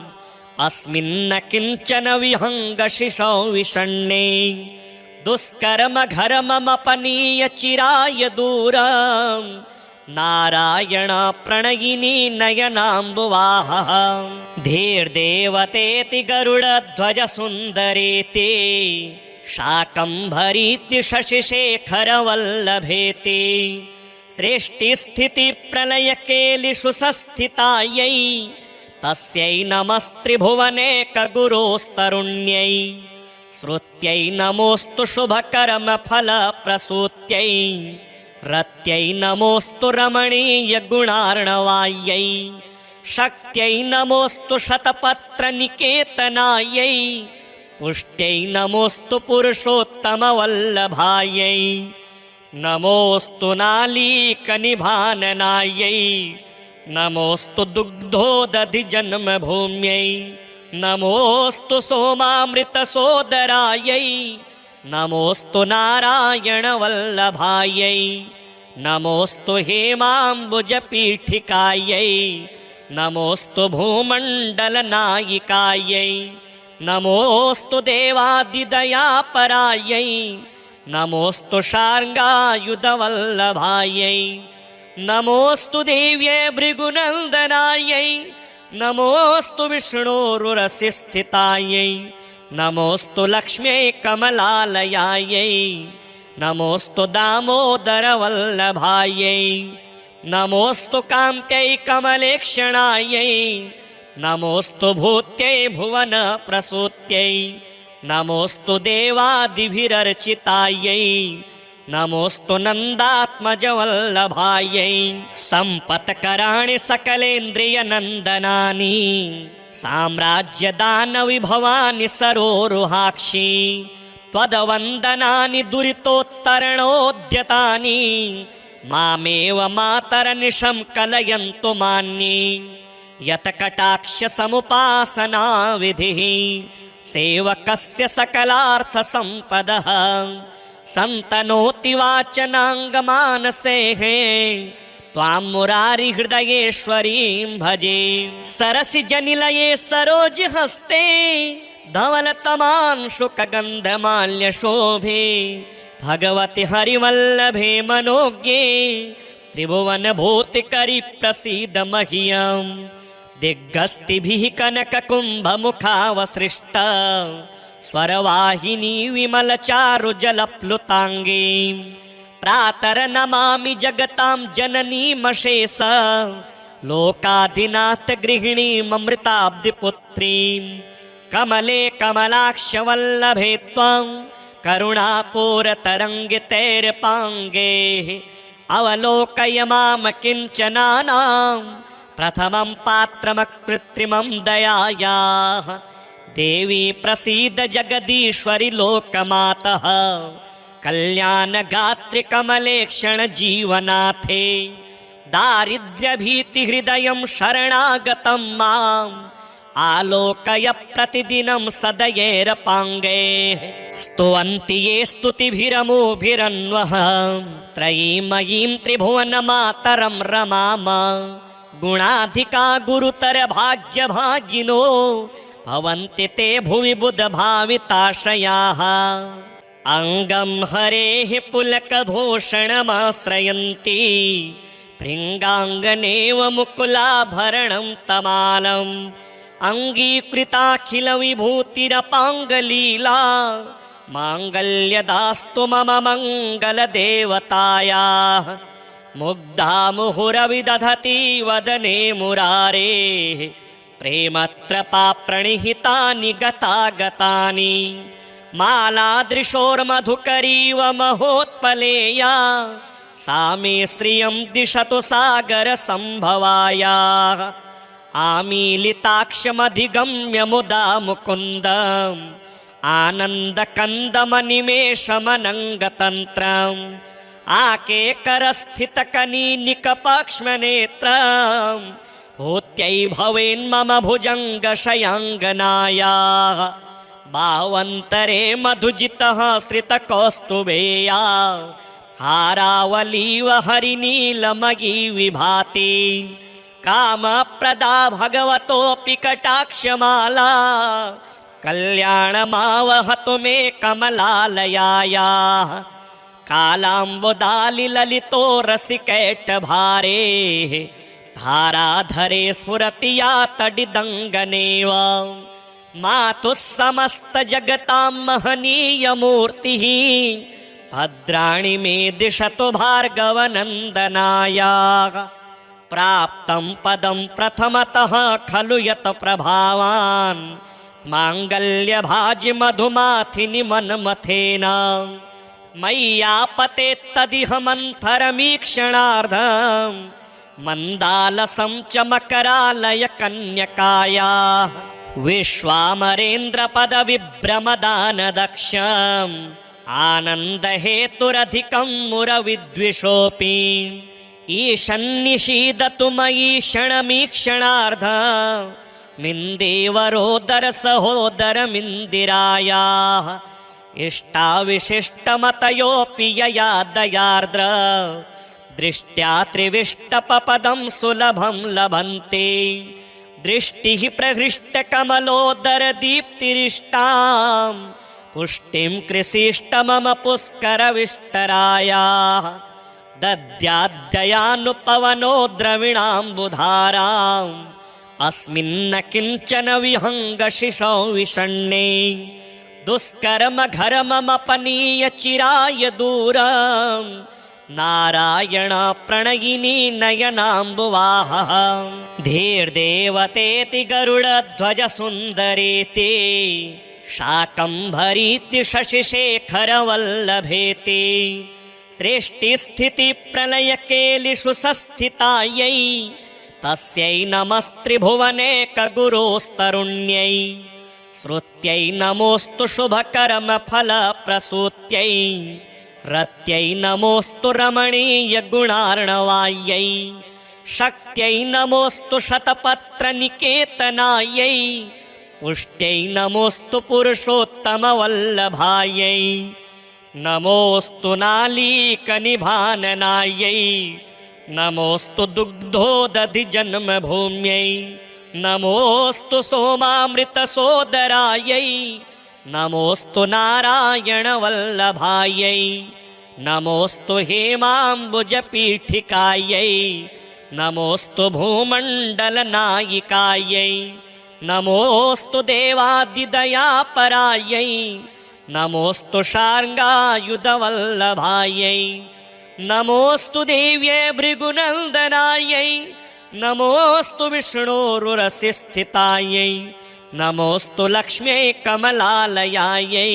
अस्मिन्न किञ्चन विहङ्गशिशौ विषण्णे दुष्कर्म घर्ममपनीय चिराय दूरम् नारायण प्रणयिनी नयनाम्बुवाहः धीर्देवतेति गरुडध्वज सुन्दरेति शाकम्भरीति शशिशेखरवल्लभेति सृष्टिस्थितिप्रलयकेलिषु संस्थितायै तस्यै नमस्त्रिभुवनेकगुरोस्तरुण्यै श्रुत्यै नमोऽस्तु शुभकर्मफलप्रसूत्यै रत्यै नमोऽस्तु रमणीयगुणार्णवायै शक्त्यै नमोऽस्तु शतपत्रनिकेतनायै पुष्ट्यै नमोऽस्तु पुरुषोत्तमवल्लभायै नमोऽस्तु नालीकनिभाननायै नमोऽस्तु दुग्धोदधिजन्मभूम्यै नमोऽस्तु सोमामृतसोदरायै नमोऽस्तु नारायणवल्लभायै नमोऽस्तु हेमाम्बुजपीठिकायै नमोऽस्तु भूमण्डलनायिकायै नमोऽस्तु देवादिदयापरायै नमोऽस्तु शार्ङ्गायुधवल्लभायै नमोऽस्तु देव्यै भृगुनन्दनायै नमोऽस्तु विष्णोरुरसिस्थितायै नमोऽस्तु लक्ष्म्यै कमलालयायै नमोऽस्तु दामोदरवल्लभायै नमोऽस्तु कान्त्यै कमलेक्षणायै नमोऽस्तु भूत्यै भुवनप्रसूत्यै नमोऽस्तु देवादिभिरर्चितायै नमोऽस्तु नन्दात्मजवल्लभायै सम्पत्कराणि सकलेन्द्रियनन्दनानि साम्राज्यदानविभवानि सरोरुहाक्षि त्वदवन्दनानि दुरितोत्तरणोद्यतानि मामेव मातरनिशं कलयन्तु मान्ये यत्कटाक्षसमुपासना विधिः सेवकस्य सकलार्थसम्पदः सन्तनोति वाचनाङ्गमानसेः त्वां मुरारिहृदयेश्वरीं भजे सरसिजनिलये सरोजहस्ते धवलतमांशुकगन्धमाल्यशोभे भगवति हरिवल्लभे मनोज्ञे त्रिभुवनभूतिकरि प्रसीद मह्यं दिग्गस्तिभिः कनककुम्भमुखावसृष्ट स्वरवाहिनी विमलचारुजलप्लुताङ्गी प्रातर्नमामि जगतां जननीमशेष लोकाधिनाथ गृहिणीममृताब्धिपुत्रीं कमले कमलाक्षवल्लभे त्वां करुणापूरतरङ्गितैर्पाङ्गे अवलोकय माम किञ्चनानां प्रथमं पात्रमकृत्रिमं दयायाः देवी प्रसीद जगदीश्वरि लोकमातः कल्याणगात्रिकमलेक्षण जीवनाथे दारिद्र्यभीतिहृदयं शरणागतं माम् आलोकय प्रतिदिनं सदयेरपाङ्गे स्तुवन्ति ये स्तुतिभिरमुभिरन्वः त्रयीमयीं त्रिभुवनमातरं रमाम गुणाधिका गुरुतर भाग्यभागिनो भवन्ति ते भुवि बुधभाविताशयाः अङ्गं हरेः पुलकभूषणमाश्रयन्ति भृङ्गाङ्गनेव मुकुलाभरणं तमालम् अङ्गीकृताखिलविभूतिरपाङ्गलीला माङ्गल्यदास्तु मम मङ्गलदेवतायाः मुग्धा मुहुरविदधति वदने मुरारेः प्रेमत्रपाप्रणिहितानि गतागतानि मालादृशोर्मधुकरीव महोत्पलेया सा मे श्रियं दिशतु सागरसम्भवायाः आमीलिताक्षमधिगम्य मुदा मुकुन्दम् आनन्दकन्दमनिमेषमनङ्गतन्त्रम् आके करस्थितकनीनिकपक्ष्मनेत्रं भूत्यै भवेन्मम भुजङ्गशयाङ्गनायाः भावन्तरे मधुजितः श्रितकौस्तुभेया हारावलीव हरिनीलमयी विभाति कामप्रदा भगवतोऽपि कटाक्षमाला कल्याणमावहतु मे कमलालयायाः कालाम्बुदालिललितो रसिकैटभारे धाराधरे स्फुरति या तडिदङ्गनेव मातुः समस्तजगतां महनीयमूर्तिः भद्राणि मे दिशतु भार्गवनन्दनायाः प्राप्तं पदं प्रथमतः खलु यत् प्रभावान् माङ्गल्यभाजि मधुमाथिनि मन्मथेन मय्यापतेत्तदिह मन्थरमीक्षणार्धं मन्दालसं च मकरालय कन्यकायाः विश्वामरेन्द्रपदविभ्रमदानदक्षम् आनन्दहेतुरधिकं मुरविद्विषोऽपि ईशन्निषीदतु मयि क्षणमीक्षणार्धं मिन्देवरोदरसहोदरमिन्दिरायाः इष्टाविशिष्टमतयोऽपि यया दयार्द्र दृष्ट्या त्रिविष्टपपदं सुलभं लभन्ते दृष्टिः प्रहृष्टकमलोदरदीप्तिरिष्टां पुष्टिं कृषिष्ट मम पुष्करविष्टरायाः दद्याद्ययानुपवनो द्रविणाम्बुधाराम् अस्मिन्न किञ्चन विहङ्गशिशौ विषण्णे दुष्कर्मघर्ममपनीय चिराय दूरं नारायण प्रणयिनी नयनाम्बुवाहः धीर्देवतेति गरुडध्वज सुन्दरेति शाकम्भरीति शशिशेखरवल्लभेति सृष्टिस्थितिप्रलयकेलिषु संस्थितायै तस्यै नमस्त्रिभुवनेकगुरोस्तरुण्यै श्रुत्यै नमोऽस्तु शुभकर्मफलप्रसूत्यै रत्यै नमोऽस्तु रमणीयगुणार्णवायै शक्त्यै नमोऽस्तु शतपत्रनिकेतनायै पुष्ट्यै नमोऽस्तु पुरुषोत्तमवल्लभायै नमोऽस्तु नालीकनिभाननायै नमोऽस्तु दुग्धोदधिजन्मभूम्यै नमोऽस्तु सोमामृतसोदरायै नमोऽस्तु नारायणवल्लभायै नमोऽस्तु हेमाम्बुजपीठिकायै नमोऽस्तु भूमण्डलनायिकायै नमोऽस्तु देवादिदयापरायै नमोऽस्तु शार्ङ्गायुधवल्लभायै नमोऽस्तु देव्यै भृगुनन्दनायै नमोऽस्तु विष्णोरुरसिस्थितायै नमोऽस्तु लक्ष्म्यै कमलालयायै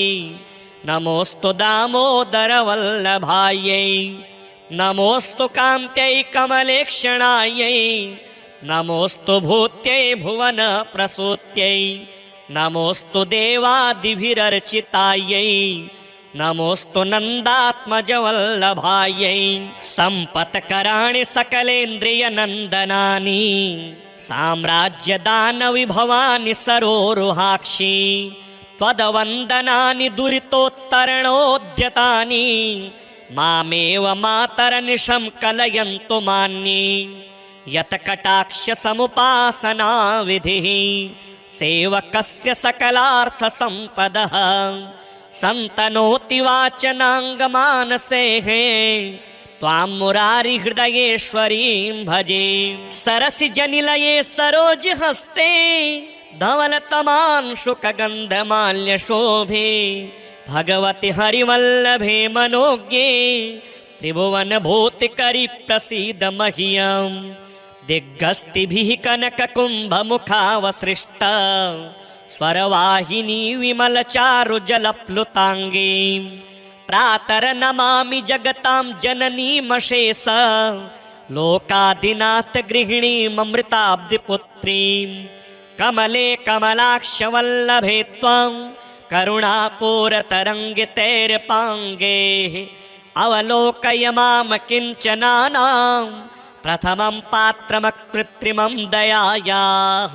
नमोऽस्तु दामोदरवल्लभायै नमोऽस्तु कान्त्यै कमलेक्षणायै नमोऽस्तु भूत्यै भुवनप्रसूत्यै नमोऽस्तु देवादिभिरर्चितायै नमोऽस्तु नन्दात्मजवल्लभायै सम्पत्कराणि सकलेन्द्रियनन्दनानि साम्राज्यदानविभवानि सरोरुहाक्षि त्वदवन्दनानि दुरितोत्तरणोद्यतानि मामेव मातरनिशं कलयन्तु मान्ये यत्कटाक्षसमुपासना विधिः सेवकस्य सकलार्थसम्पदः सन्तनोति वाचनाङ्गमानसेः त्वां मुरारिहृदयेश्वरीं भजे सरसिजनिलये सरोजहस्ते धवलतमांशुकगन्धमाल्यशोभे भगवति हरिवल्लभे मनोज्ञे त्रिभुवनभूतिकरि प्रसीद मह्यं दिग्गस्तिभिः कनककुम्भमुखावसृष्ट स्वरवाहिनी विमलचारुजलप्लुताङ्गी प्रातर्नमामि जगतां जननीमशेष लोकादिनाथ गृहिणीममृताब्धिपुत्रीं कमले कमलाक्षवल्लभे त्वां करुणापूरतरङ्गितैर्पाङ्गे अवलोकय माम किञ्चनानां प्रथमं पात्रमकृत्रिमं दयायाः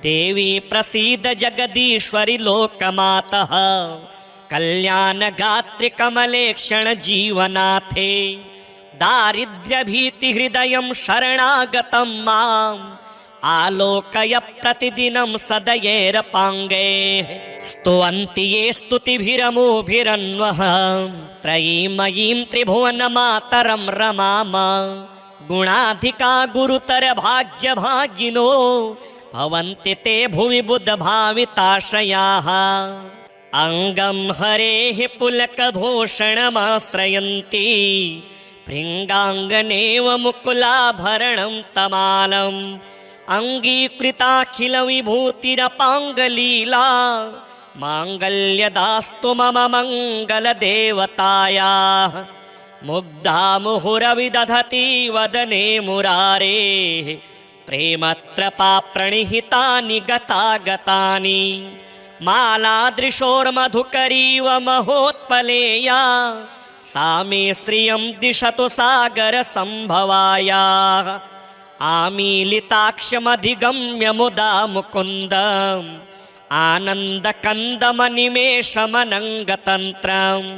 देवी प्रसीद जगदीश्वरि लोकमातः कल्याणगात्रि कमलेक्षण जीवनाथे दारिद्र्यभीतिहृदयं शरणागतं माम् आलोकय प्रतिदिनं सदयेरपाङ्गैः स्तुवन्ति ये स्तुतिभिरमुभिरन्वः त्रयीमयीं त्रिभुवनमातरं रमाम गुणाधिका गुरुतर भाग्यभागिनो भवन्ति ते भुवि बुधभाविताशयाः अङ्गं हरेः पुलकभूषणमाश्रयन्ति भृङ्गाङ्गनेव मुकुलाभरणं तमालम् अङ्गीकृताखिलविभूतिरपाङ्गलीला माङ्गल्यदास्तु मम मङ्गलदेवतायाः मुग्धा मुहुरविदधति वदने मुरारेः प्रेमत्रपा प्रणिहितानि गतागतानि मालादृशोर्मधुकरीव महोत्पलेया सा मे श्रियं दिशतु सागरसम्भवायाः आमीलिताक्षमधिगम्य मुदा मुकुन्दम् आनन्दकन्दमनिमेषमनङ्गतन्त्रम्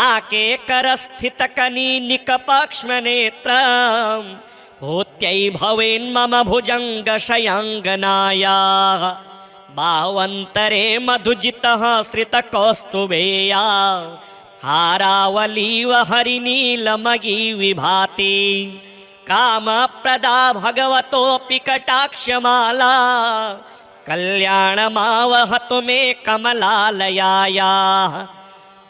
आकेकरस्थितकनीनिकपाक्ष्मनेत्रम् भूत्यै भवेन्मम भुजङ्गशयाङ्गनायाः बावन्तरे मधुजितः श्रितकौस्तुभेया हारावलीव हरिनीलमयी विभाति कामप्रदा भगवतोऽपि कटाक्षमाला कल्याणमावहतु मे कमलालयायाः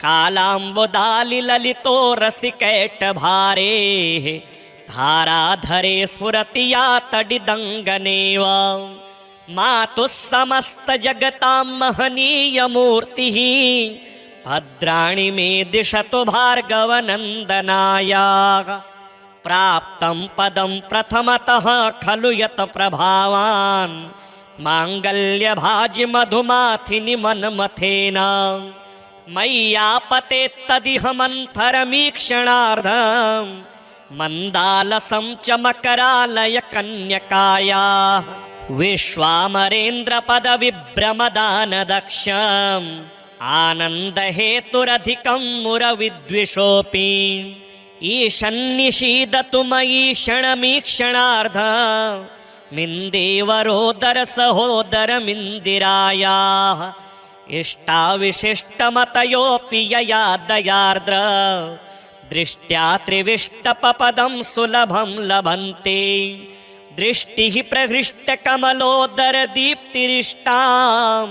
कालाम्बुदालिललितो रसिकैटभारेः धाराधरे स्फुरति या तडिदङ्गनेव मातुः समस्तजगतां महनीयमूर्तिः भद्राणि मे दिशतु भार्गवनन्दनायाः प्राप्तं पदं प्रथमतः खलु यत् प्रभावान् माङ्गल्यभाजि मधुमाथिनि मन्मथेन मय्यापतेत्तदिह मन्थरमीक्षणार्धम् मन्दालसं च मकरालय कन्यकायाः विश्वामरेन्द्रपदविभ्रमदानदक्षम् आनन्दहेतुरधिकं मुरविद्विषोऽपि ईशन्निषीदतु मयि क्षणमीक्षणार्धम् मिन्देवरोदरसहोदरमिन्दिरायाः इष्टाविशिष्टमतयोऽपि यया दयार्द्र दृष्ट्या त्रिविष्टपपदं सुलभं लभन्ते दृष्टिः प्रहृष्टकमलोदरदीप्तिरिष्टां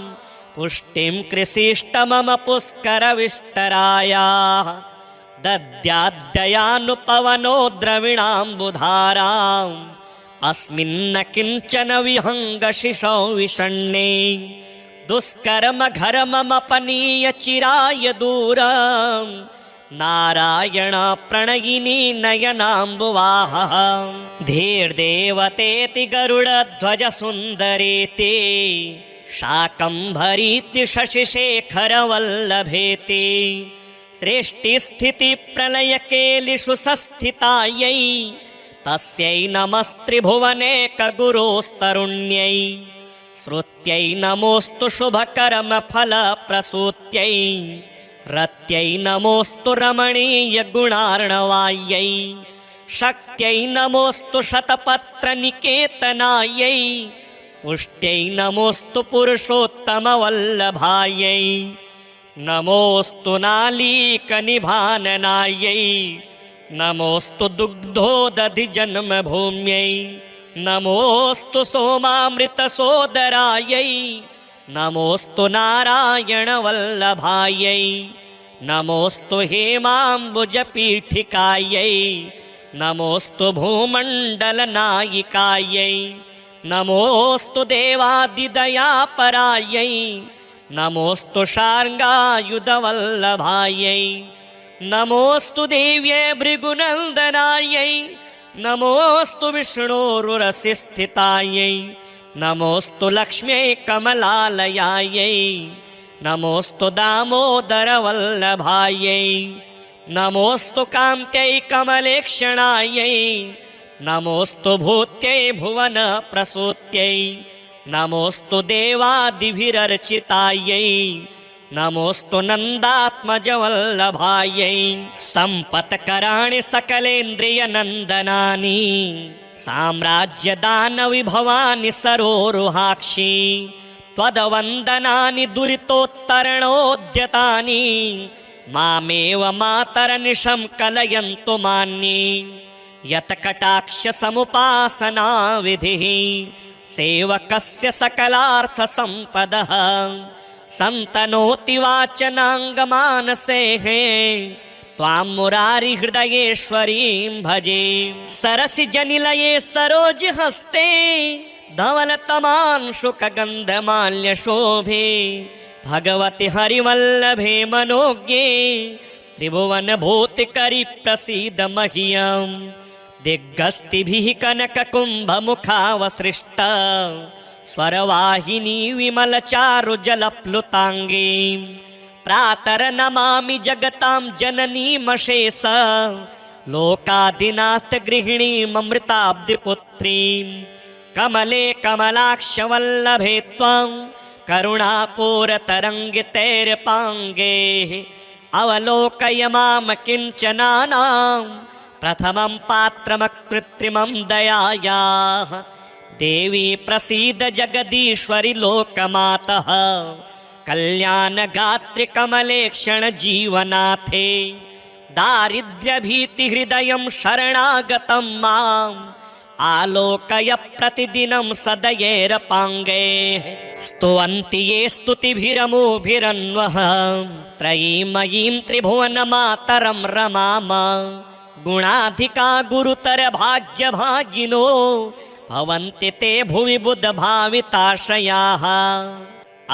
पुष्टिं कृषिष्ट मम पुष्करविष्टरायाः दद्याद्ययानुपवनो द्रविणाम्बुधाराम् अस्मिन्न किञ्चन विहङ्गशिशौ विषण्णे दुष्कर्म घरमपनीय चिराय दूरम् नारायण प्रणयिनी नयनाम्बुवाहः धीर्देवतेति गरुडध्वज सुन्दरेति शाकम्भरीति शशिशेखरवल्लभेति सृष्टिस्थितिप्रलयकेलिषु संस्थितायै तस्यै नमस्त्रिभुवनेकगुरोस्तरुण्यै श्रुत्यै नमोऽस्तु शुभकर्मफलप्रसूत्यै रत्यै नमोऽस्तु रमणीयगुणार्णवायै शक्त्यै नमोऽस्तु शतपत्रनिकेतनायै पुष्ट्यै नमोऽस्तु पुरुषोत्तमवल्लभायै नमोऽस्तु नालीकनिभाननायै नमोऽस्तु दुग्धोदधिजन्मभूम्यै नमोऽस्तु सोमामृतसोदरायै नमोऽस्तु नारायणवल्लभायै नमोऽस्तु हेमाम्बुजपीठिकायै नमोऽस्तु भूमण्डलनायिकायै नमोऽस्तु देवादिदयापरायै नमोऽस्तु शार्ङ्गायुधवल्लभायै नमोऽस्तु देव्यै भृगुनन्दनायै नमोऽस्तु विष्णोरुरसिस्थितायै नमोऽस्तु लक्ष्म्यै कमलालयायै नमोऽस्तु दामोदरवल्लभायै नमोऽस्तु कान्त्यै कमलेक्षणायै नमोऽस्तु भूत्यै भुवनप्रसूत्यै नमोऽस्तु देवादिभिरर्चितायै नमोऽस्तु नन्दात्मजवल्लभायै सम्पत्कराणि सकलेन्द्रियनन्दनानि साम्राज्यदानविभवानि सरोरुहाक्षि त्वदवन्दनानि दुरितोत्तरणोद्यतानि मामेव मातरनिशं कलयन्तु मान्ये यत्कटाक्षसमुपासना विधिः सेवकस्य सकलार्थसम्पदः सन्तनोति वाचनाङ्गमानसेः त्वां मुरारिहृदयेश्वरीं भजे सरसिजनिलये सरोजहस्ते धवलतमांशुकगन्धमाल्यशोभे भगवति हरिवल्लभे मनोज्ञे त्रिभुवनभूतिकरि प्रसीद मह्यं दिग्गस्तिभिः कनककुम्भमुखावसृष्टा स्वरवाहिनी विमलचारुजलप्लुताङ्गी प्रातर्नमामि जगतां जननीमशेष लोकादिनाथ गृहिणीममृताब्धिपुत्रीं कमले कमलाक्षवल्लभे त्वां करुणापूरतरङ्गितैर्पाङ्गे अवलोकय मां किञ्चनानां प्रथमं पात्रमकृत्रिमं दयायाः देवी प्रसीद जगदीश्वरि लोकमातः कल्याणगात्रि कमलेक्षण जीवनाथे दारिद्र्यभीतिहृदयं शरणागतं माम् आलोकय प्रतिदिनं सदयेरपाङ्गे स्तुवन्ति ये स्तुतिभिरमुभिरन्वः त्रयीमयीं त्रिभुवनमातरं रमाम गुणाधिका गुरुतर भाग्यभागिनो भवन्ति ते भुवि बुधभाविताशयाः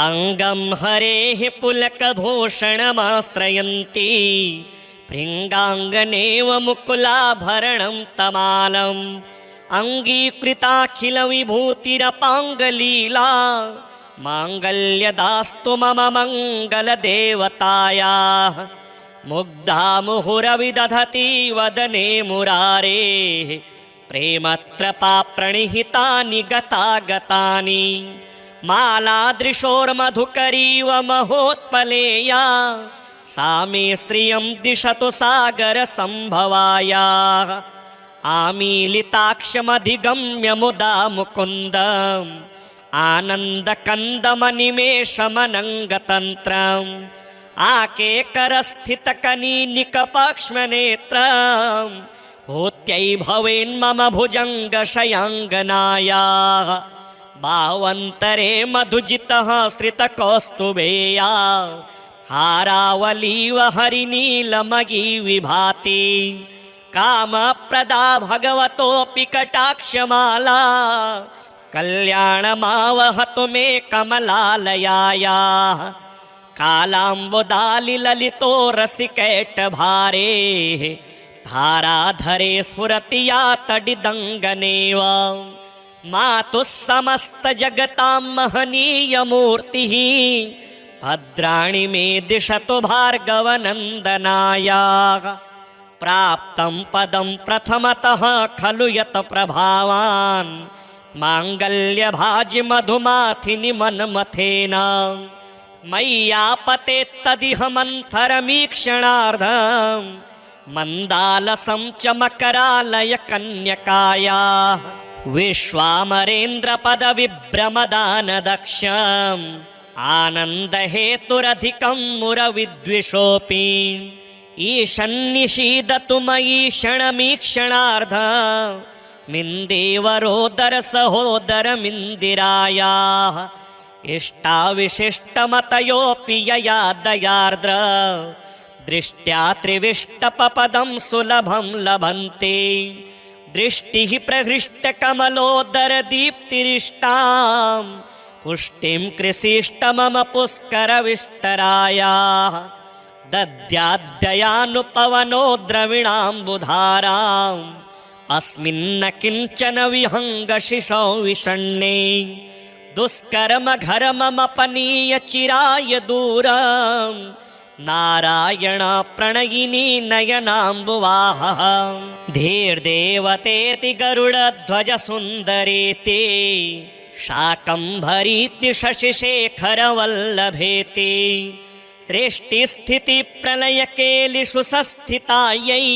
अङ्गं हरेः पुलकभूषणमाश्रयन्ति भृङ्गाङ्गनेव मुकुलाभरणं तमालम् अङ्गीकृताखिलविभूतिरपाङ्गलीला माङ्गल्यदास्तु मम मङ्गलदेवतायाः मुग्धा मुहुरविदधति वदने मुरारेः प्रेमत्रपा प्रणिहितानि गतागतानि मालादृशोर्मधुकरीव महोत्पलेया सा मे श्रियं दिशतु सागरसम्भवायाः आमीलिताक्षमधिगम्य मुदा मुकुन्दम् आनन्दकन्दमनिमेषमनङ्गतन्त्रम् आकेकरस्थितकनीनिकपाक्ष्मनेत्रम् भूत्यै भवेन्मम भुजङ्गशयाङ्गनायाः भावन्तरे मधुजितः श्रितकौस्तुभेया हारावलीव हरिनीलमयी विभाति कामप्रदा भगवतोऽपि कटाक्षमाला कल्याणमावहतु मे कमलालयायाः कालाम्बुदालिललितो रसिकैटभारे धाराधरे स्फुरति या तडिदङ्गनेव मातुः समस्तजगतां महनीयमूर्तिः भद्राणि मे दिशतु भार्गवनन्दनायाः प्राप्तं पदं प्रथमतः खलु यत् प्रभावान् माङ्गल्यभाजि मधुमाथिनि मन्मथेन मय्यापतेत्तदिह मन्थरमीक्षणार्धं मन्दालसं च मकरालय कन्यकायाः विश्वामरेन्द्रपदविभ्रमदानदक्षम् आनन्दहेतुरधिकं मुरविद्विषोऽपि ईशन्निषीदतु मयि क्षणमीक्षणार्धम् मिन्देवरोदर सहोदरमिन्दिरायाः इष्टाविशिष्टमतयोऽपि यया दयार्द्र दृष्ट्या त्रिविष्टपपदं सुलभं लभन्ते दृष्टिः प्रहृष्टकमलोदरदीप्तिरिष्टां पुष्टिं कृषिष्ट मम पुष्करविष्टरायाः दद्याद्ययानुपवनो द्रविणाम्बुधाराम् अस्मिन्न किञ्चन विहङ्गशिशौ विषण्णे दुष्कर्म घर्ममपनीय चिराय दूरं नारायण प्रणयिनी नयनाम्बुवाहः धीर्देवतेति गरुडध्वज सुन्दरेति शाकम्भरीति शशिशेखरवल्लभेति सृष्टिस्थितिप्रलयकेलिषु संस्थितायै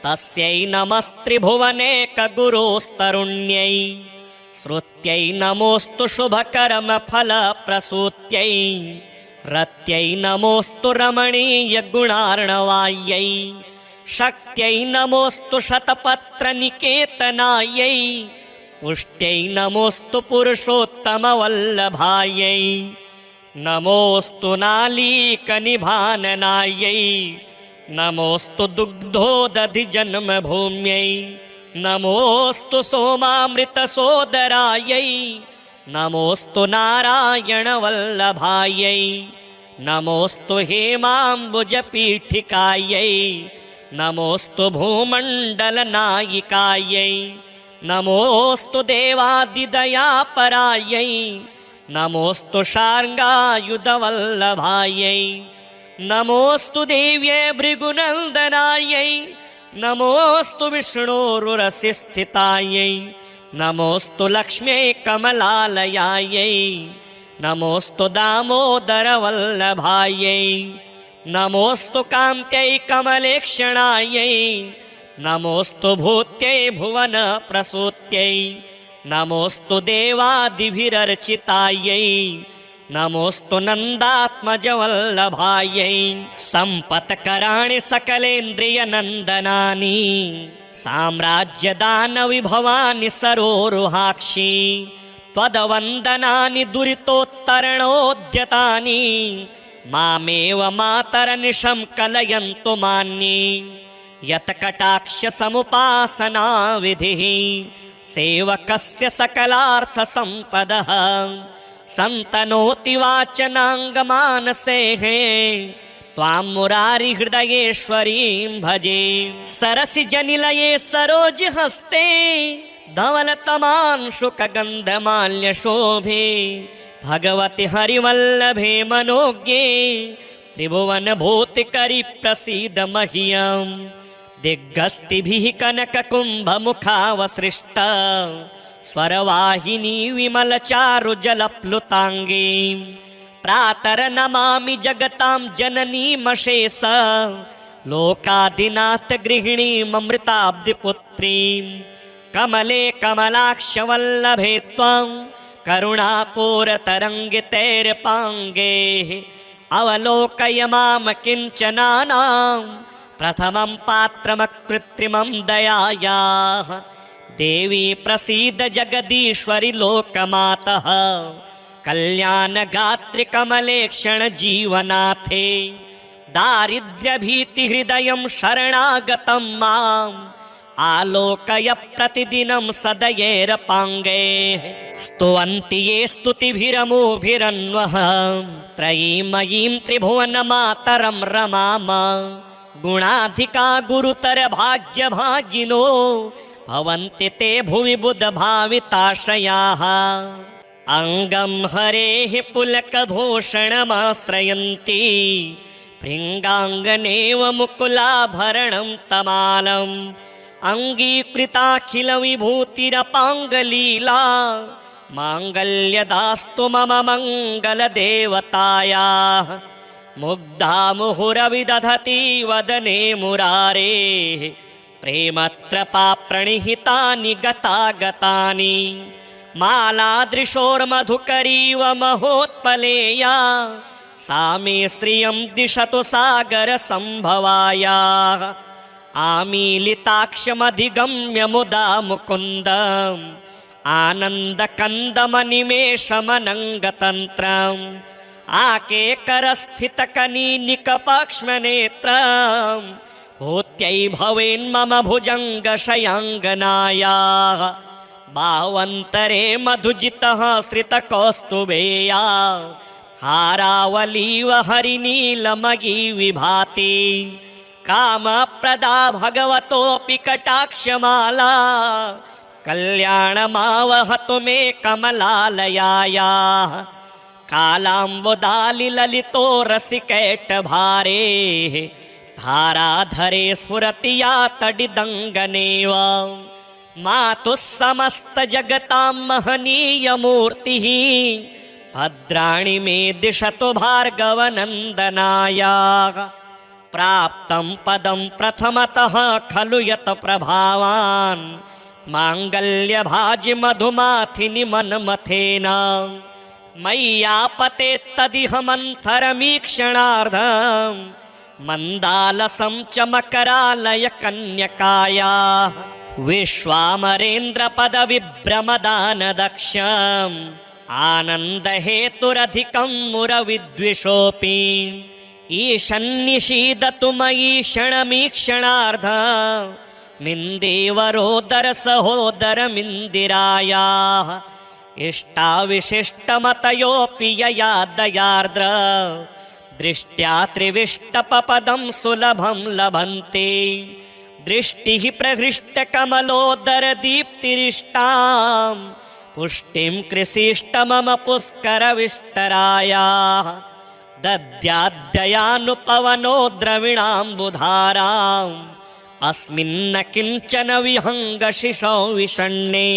तस्यै नमस्त्रिभुवनेकगुरोस्तरुण्यै श्रुत्यै नमोऽस्तु शुभकर्मफलप्रसूत्यै रत्यै नमोऽस्तु रमणीयगुणार्णवायै शक्त्यै नमोऽस्तु शतपत्रनिकेतनायै पुष्ट्यै नमोऽस्तु पुरुषोत्तमवल्लभायै नमोऽस्तु नालीकनिभाननायै नमोऽस्तु दुग्धोदधिजन्मभूम्यै नमोऽस्तु सोमामृतसोदरायै नमोऽस्तु नारायणवल्लभायै नमोऽस्तु हेमाम्बुजपीठिकायै नमोऽस्तु भूमण्डलनायिकायै नमोऽस्तु देवादिदयापरायै नमोऽस्तु शार्ङ्गायुधवल्लभायै नमोऽस्तु देव्यै भृगुनन्दनायै नमोऽस्तु विष्णोरुरसि स्थितायै नमोऽस्तु लक्ष्म्यै कमलालयायै नमोऽस्तु दामोदरवल्लभायै नमोऽस्तु कान्त्यै कमलेक्षणायै नमोऽस्तु भूत्यै भुवनप्रसूत्यै नमोऽस्तु देवादिभिरर्चितायै नमोऽस्तु नन्दात्मजवल्लभायै सम्पत्कराणि सकलेन्द्रियनन्दनानि साम्राज्यदानविभवानि सरोरुहाक्षि त्वदवन्दनानि दुरितोत्तरणोद्यतानि मामेव मातरनिशं कलयन्तु मान्ये यत्कटाक्षसमुपासनाविधिः सेवकस्य सकलार्थसम्पदः सन्तनोति वाचनाङ्गमानसेः त्वां मुरारिहृदयेश्वरीं भजे सरसिजनिलये सरोजहस्ते धवलतमांशुकगन्धमाल्यशोभे भगवति हरिवल्लभे मनोज्ञे त्रिभुवनभूतिकरि प्रसीद मह्यम् दिग्गस्तिभिः कनककुम्भमुखावसृष्टा स्वरवाहिनी विमलचारुजलप्लुताङ्गी प्रातरनमामि जगतां जननीमशेष लोकादिनाथ गृहिणीममृताब्धिपुत्रीं कमले कमलाक्षवल्लभे त्वां करुणापूरतरङ्गितैर्पाङ्गे अवलोकय मां किञ्चनानां प्रथमं पात्रमकृत्रिमं दयायाः देवी प्रसीद जगदीश्वरि लोकमातः कल्याणगात्रि कमलेक्षण जीवनाथे दारिद्र्यभीतिहृदयं शरणागतं माम् आलोकय प्रतिदिनं सदयेरपाङ्गे स्तुवन्ति ये स्तुतिभिरमोभिरन्वः त्रयीमयीं त्रिभुवनमातरं रमाम गुणाधिका गुरुतर भाग्यभागिनो भवन्ति ते भुवि बुधभाविताशयाः अङ्गं हरेः पुलकभूषणमाश्रयन्ति भृङ्गाङ्गनेव मुकुलाभरणं तमालम् अङ्गीकृताखिलविभूतिरपाङ्गलीला माङ्गल्यदास्तु मम मङ्गलदेवतायाः मुग्धा मुहुरविदधति वदने मुरारेः प्रेमत्रपा प्रणिहितानि गतागतानि मालादृशोर्मधुकरीव महोत्पलेया सा मे श्रियं दिशतु सागरसम्भवायाः आमीलिताक्षमधिगम्य मुदा मुकुन्दम् आनन्दकन्दमनिमेषमनङ्गतन्त्रम् आकेकरस्थितकनीनिकपाक्ष्मनेत्रम् भूत्यै भवेन्मम भुजङ्गशयाङ्गनायाः बावन्तरे मधुजितः श्रितकौस्तुभेया हारावलीव हरिनीलमयी विभाति कामप्रदा भगवतोऽपि कटाक्षमाला कल्याणमावहतु मे कमलालयायाः कालाम्बुदालि ललितो रसिकैटभारे धाराधरे स्फुरति या तडिदङ्गनेव मातुः समस्तजगतां महनीयमूर्तिः भद्राणि मे दिशतु भार्गवनन्दनायाः प्राप्तं पदं प्रथमतः खलु यत् प्रभावान् माङ्गल्यभाजि मधुमाथिनि मन्मथेन मय्यापतेत्तदिह मन्थरमीक्षणार्धं मन्दालसं च मकरालय कन्यकायाः विश्वामरेन्द्रपदविभ्रमदानदक्षम् आनन्दहेतुरधिकं मुरविद्विषोऽपि ईशन्निषीदतु मयि क्षणमीक्षणार्धम् मिन्देवरोदरसहोदरमिन्दिरायाः इष्टाविशिष्टमतयोऽपि यया दयार्द्र दृष्ट्या त्रिविष्टपपदं सुलभं लभन्ते दृष्टिः प्रहृष्टकमलोदरदीप्तिरिष्टां पुष्टिं कृषिष्ट मम पुष्करविष्टरायाः दद्याद्ययानुपवनो द्रविणाम्बुधाराम् अस्मिन्न किञ्चन विहङ्गशिशौ विषण्णे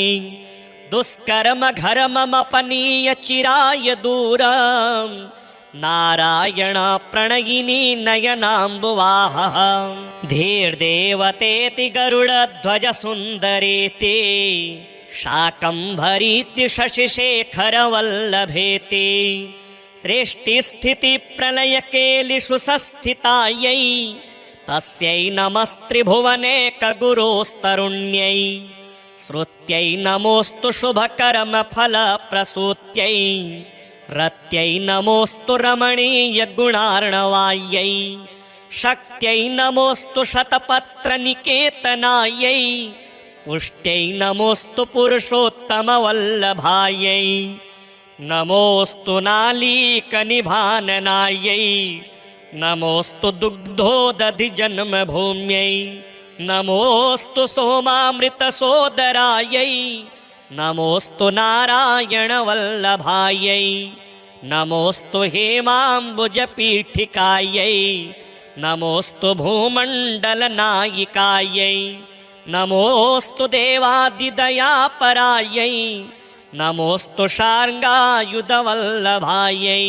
दुष्कर्म घर्ममपनीय चिराय दूरं नारायण प्रणयिनी नयनाम्बुवाहः धीर्देवतेति गरुडध्वज सुन्दरेति शाकम्भरीति शशिशेखरवल्लभेति सृष्टिस्थितिप्रलयकेलिषु संस्थितायै तस्यै नमस्त्रिभुवनेकगुरोस्तरुण्यै श्रुत्यै नमोऽस्तु शुभकर्मफलप्रसूत्यै रत्यै नमोऽस्तु रमणीयगुणार्णवायै शक्त्यै नमोऽस्तु शतपत्रनिकेतनायै पुष्ट्यै नमोऽस्तु पुरुषोत्तमवल्लभायै नमोऽस्तु नालीकनिभाननायै नमोऽस्तु दुग्धोदधिजन्मभूम्यै नमोऽस्तु सोमामृतसोदरायै नमोऽस्तु नारायणवल्लभायै नमोऽस्तु हेमाम्बुजपीठिकायै नमोऽस्तु भूमण्डलनायिकायै नमोऽस्तु देवादिदयापरायै नमोऽस्तु शार्ङ्गायुधवल्लभायै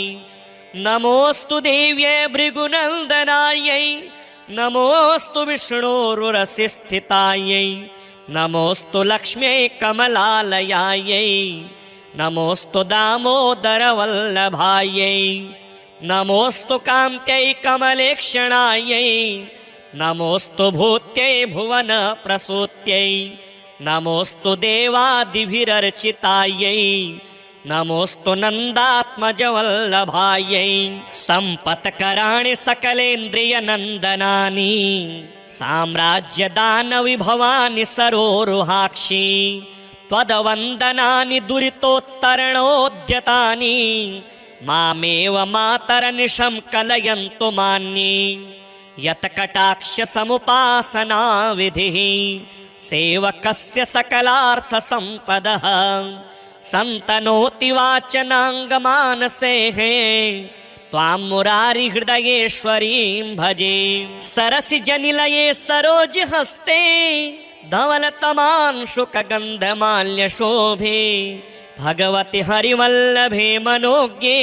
नमोऽस्तु देव्यै भृगुनन्दनायै नमोऽस्तु विष्णोरुरसिस्थितायै नमोऽस्तु लक्ष्म्यै कमलालयायै नमोऽस्तु दामोदरवल्लभायै नमोऽस्तु कान्त्यै कमलेक्षणायै नमोऽस्तु भूत्यै भुवनप्रसूत्यै नमोऽस्तु देवादिभिरर्चितायै नमोऽस्तु नन्दात्मजवल्लभायै सम्पत्कराणि सकलेन्द्रियनन्दनानि साम्राज्यदानविभवानि सरोरुहाक्षि त्वदवन्दनानि दुरितोत्तरणोद्यतानि मामेव मातरनिशं कलयन्तु मान्ये यत्कटाक्षसमुपासनाविधिः सेवकस्य सकलार्थसम्पदः सन्तनोति वाचनाङ्गमानसेः त्वां मुरारिहृदयेश्वरीं भजे सरसिजनिलये सरोजहस्ते धवलतमांशुकगन्धमाल्यशोभे भगवति हरिवल्लभे मनोज्ञे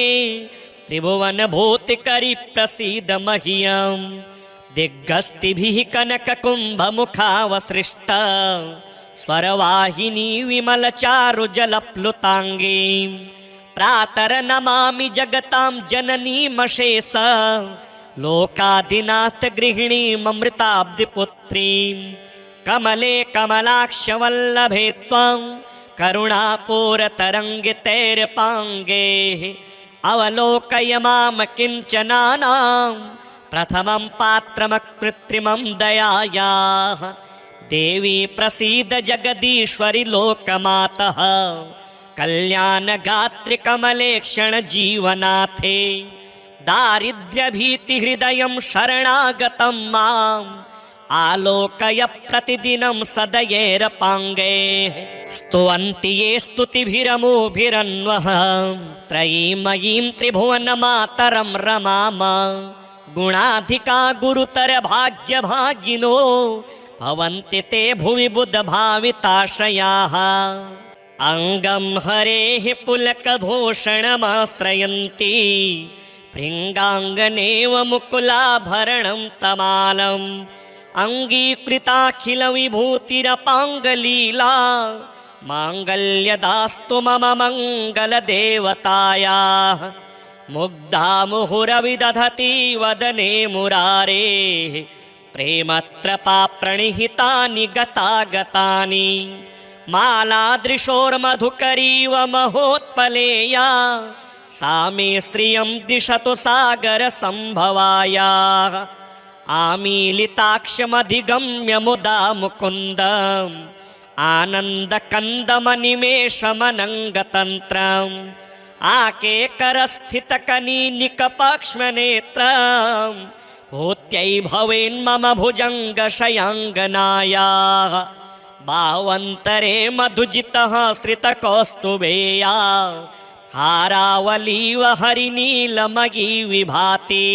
त्रिभुवनभूतिकरि प्रसीद मह्यम् दिग्गस्तिभिः कनककुम्भमुखावसृष्टा स्वरवाहिनी विमलचारुजलप्लुताङ्गी प्रातर्नमामि जगतां जननीमशेष लोकादिनाथ गृहिणीममृताब्धिपुत्रीं कमले कमलाक्षवल्लभे त्वं करुणापूरतरङ्गितैर्पाङ्गैः अवलोकय मां किञ्चनानां प्रथमं पात्रमकृत्रिमं दयायाः देवी प्रसीद जगदीश्वरि लोकमातः कल्याणगात्रि कमलेक्षण जीवनाथे दारिद्र्यभीतिहृदयं शरणागतं मां आलोकय प्रतिदिनं सदयेरपाङ्गैः स्तुवन्ति ये स्तुतिभिरमुभिरन्वः त्रयीमयीं त्रिभुवनमातरं रमाम गुणाधिका गुरुतर भाग्यभागिनो भवन्ति ते भुवि बुधभाविताशयाः अङ्गं हरेः पुलकभूषणमाश्रयन्ति भृङ्गाङ्गनेव मुकुलाभरणं तमालम् अङ्गीकृताखिलविभूतिरपाङ्गलीला माङ्गल्यदास्तु मम मङ्गलदेवतायाः मुग्धा मुहुरविदधति वदने मुरारेः प्रेमत्रपा प्रणिहितानि गतागतानि मालादृशोर्मधुकरीव महोत्पलेया सा मे श्रियं दिशतु सागरसम्भवायाः आमीलिताक्षमधिगम्य मुदा मुकुन्दम् आनन्दकन्दमनिमेषमनङ्गतन्त्रम् आकेकरस्थितकनीनिकपाक्ष्मनेत्रम् भूत्यै भवेन्मम भुजङ्गशयाङ्गनायाः भावन्तरे मधुजितः श्रितकौस्तुभेया हारावलीव हरिनीलमयी विभाति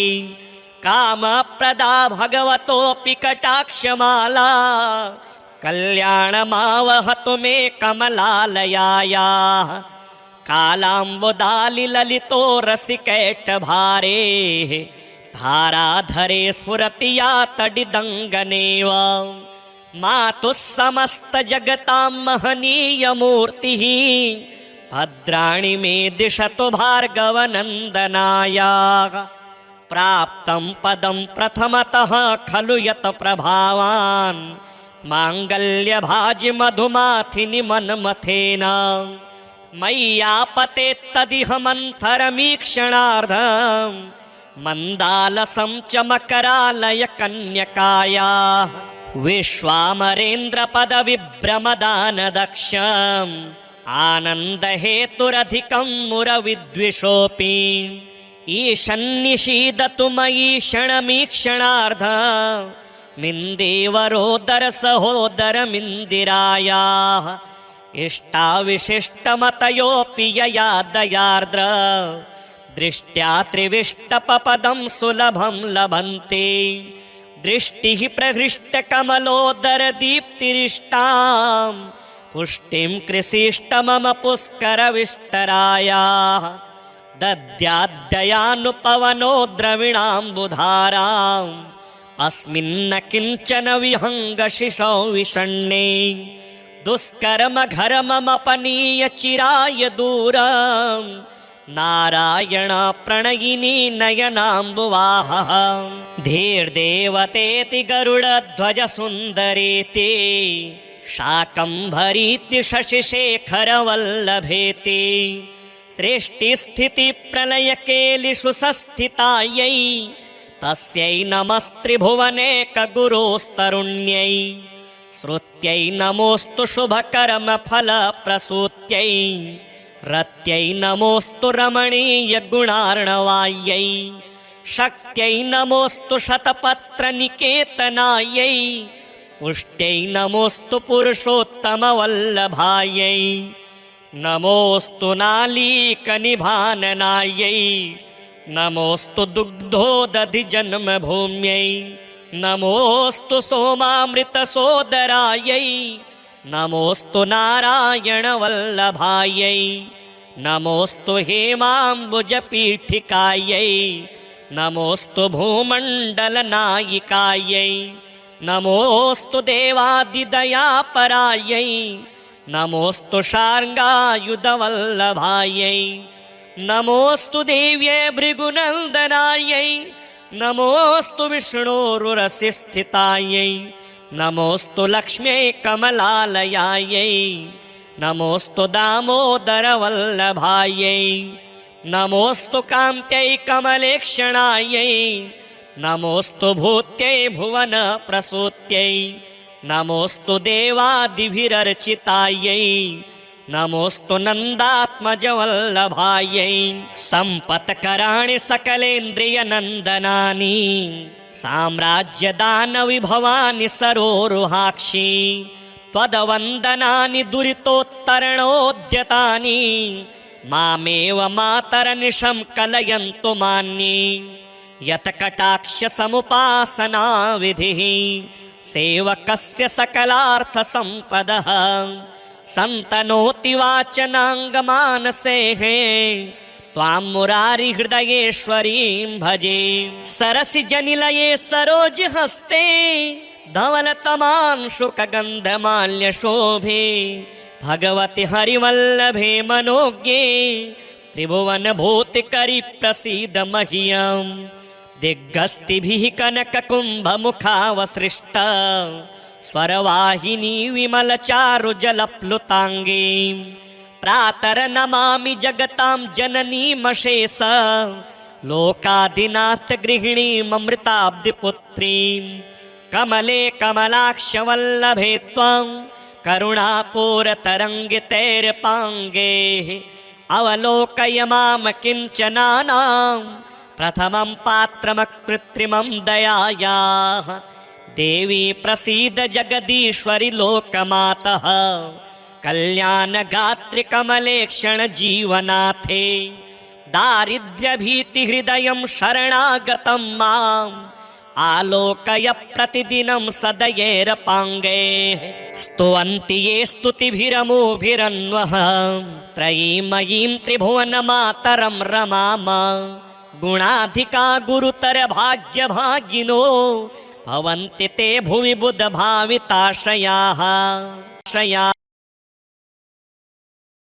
कामप्रदा भगवतोऽपि कटाक्षमाला कल्याणमावहतु मे कमलालयायाः कालाम्बुदालिललितो रसिकैटभारेः धाराधरे स्फुरति या तडिदङ्गनेव मातुः समस्तजगतां महनीयमूर्तिः भद्राणि मे दिशतु भार्गवनन्दनायाः प्राप्तं पदं प्रथमतः खलु यत् प्रभावान् माङ्गल्यभाजि मधुमाथिनि मन्मथेन मय्यापतेत्तदिह मन्थरमीक्षणार्धं मन्दालसं च मकरालय कन्यकायाः विश्वामरेन्द्रपदविभ्रमदानदक्षम् आनन्दहेतुरधिकं मुरविद्विषोऽपि ईशन्निषीदतु मयि क्षणमीक्षणार्धम् मिन्देवरोदरसहोदरमिन्दिरायाः इष्टाविशिष्टमतयोऽपि यया दयार्द्र दृष्ट्या त्रिविष्टपपदं सुलभं लभन्ते दृष्टिः प्रहृष्टकमलोदरदीप्तिरिष्टां पुष्टिं कृषिष्ट मम पुष्करविष्टरायाः दद्याद्ययानुपवनो द्रविणाम्बुधाराम् अस्मिन्न किञ्चन विहङ्गशिशौ विषण्णे दुष्कर्मघर्ममपनीय चिराय दूरम् नारायण प्रणयिनी नयनाम्बुवाहः धीर्देवतेति गरुडध्वज सुन्दरेति शाकम्भरीति शशिशेखरवल्लभेति सृष्टिस्थितिप्रलयकेलिषु संस्थितायै तस्यै नमस्त्रिभुवनेकगुरोस्तरुण्यै श्रुत्यै नमोऽस्तु शुभकर्मफलप्रसूत्यै रत्यै नमोऽस्तु रमणीयगुणार्णवायै शक्त्यै नमोऽस्तु शतपत्रनिकेतनायै पुष्ट्यै नमोऽस्तु पुरुषोत्तमवल्लभायै नमोऽस्तु नालीकनिभाननायै नमोऽस्तु दुग्धोदधिजन्मभूम्यै नमोऽस्तु सोमामृतसोदरायै नमोऽस्तु नारायणवल्लभायै नमोऽस्तु हेमाम्बुजपीठिकायै नमोऽस्तु भूमण्डलनायिकायै नमोऽस्तु देवादिदयापरायै नमोऽस्तु शार्ङ्गायुधवल्लभायै नमोऽस्तु देव्यै भृगुनन्दनायै नमोऽस्तु विष्णोरुरसिस्थितायै नमोऽस्तु लक्ष्म्यै कमलालयायै नमोऽस्तु दामोदरवल्लभायै नमोऽस्तु कान्त्यै कमलेक्षणायै नमोऽस्तु भूत्यै भुवनप्रसूत्यै नमोऽस्तु देवादिभिरर्चितायै नमोऽस्तु नन्दात्मजवल्लभायै सम्पत्कराणि सकलेन्द्रियनन्दनानि साम्राज्यदानविभवानि सरोरुहाक्षि त्वदवन्दनानि दुरितोत्तरणोद्यतानि मामेव मातरनिशं कलयन्तु मान्ये यत्कटाक्षसमुपासनाविधिः सेवकस्य सकलार्थसम्पदः सन्तनोति वाचनाङ्गमानसेः त्वां मुरारिहृदयेश्वरीं भजे सरसिजनिलये सरोजहस्ते धवलतमांशुकगन्धमाल्यशोभे भगवति हरिवल्लभे मनोज्ञे त्रिभुवनभूतिकरि प्रसीद मह्यम् दिग्गस्तिभिः कनककुम्भमुखावसृष्टा स्वरवाहिनी विमलचारुजलप्लुताङ्गी प्रातर्नमामि जगतां जननीमशेष लोकादिनाथ गृहिणीममृताब्धिपुत्रीं कमले कमलाक्षवल्लभे त्वं करुणापूरतरङ्गितैर्पाङ्गैः अवलोकय मां किञ्चनानां प्रथमं पात्रमकृत्रिमं दयायाः देवी प्रसीद जगदीश्वरि लोकमातः कल्याणगात्रि कमलेक्षण जीवनाथे दारिद्र्यभीतिहृदयं शरणागतं माम् आलोकय प्रतिदिनं सदयेरपाङ्गैः स्तुवन्ति ये स्तुतिभिरमोभिरन्वः त्रयीमयीं त्रिभुवनमातरं रमाम गुणाधिका गुरुतर भाग्यभागिनो भवन्ति ते भुवि बुधभाविताशयाः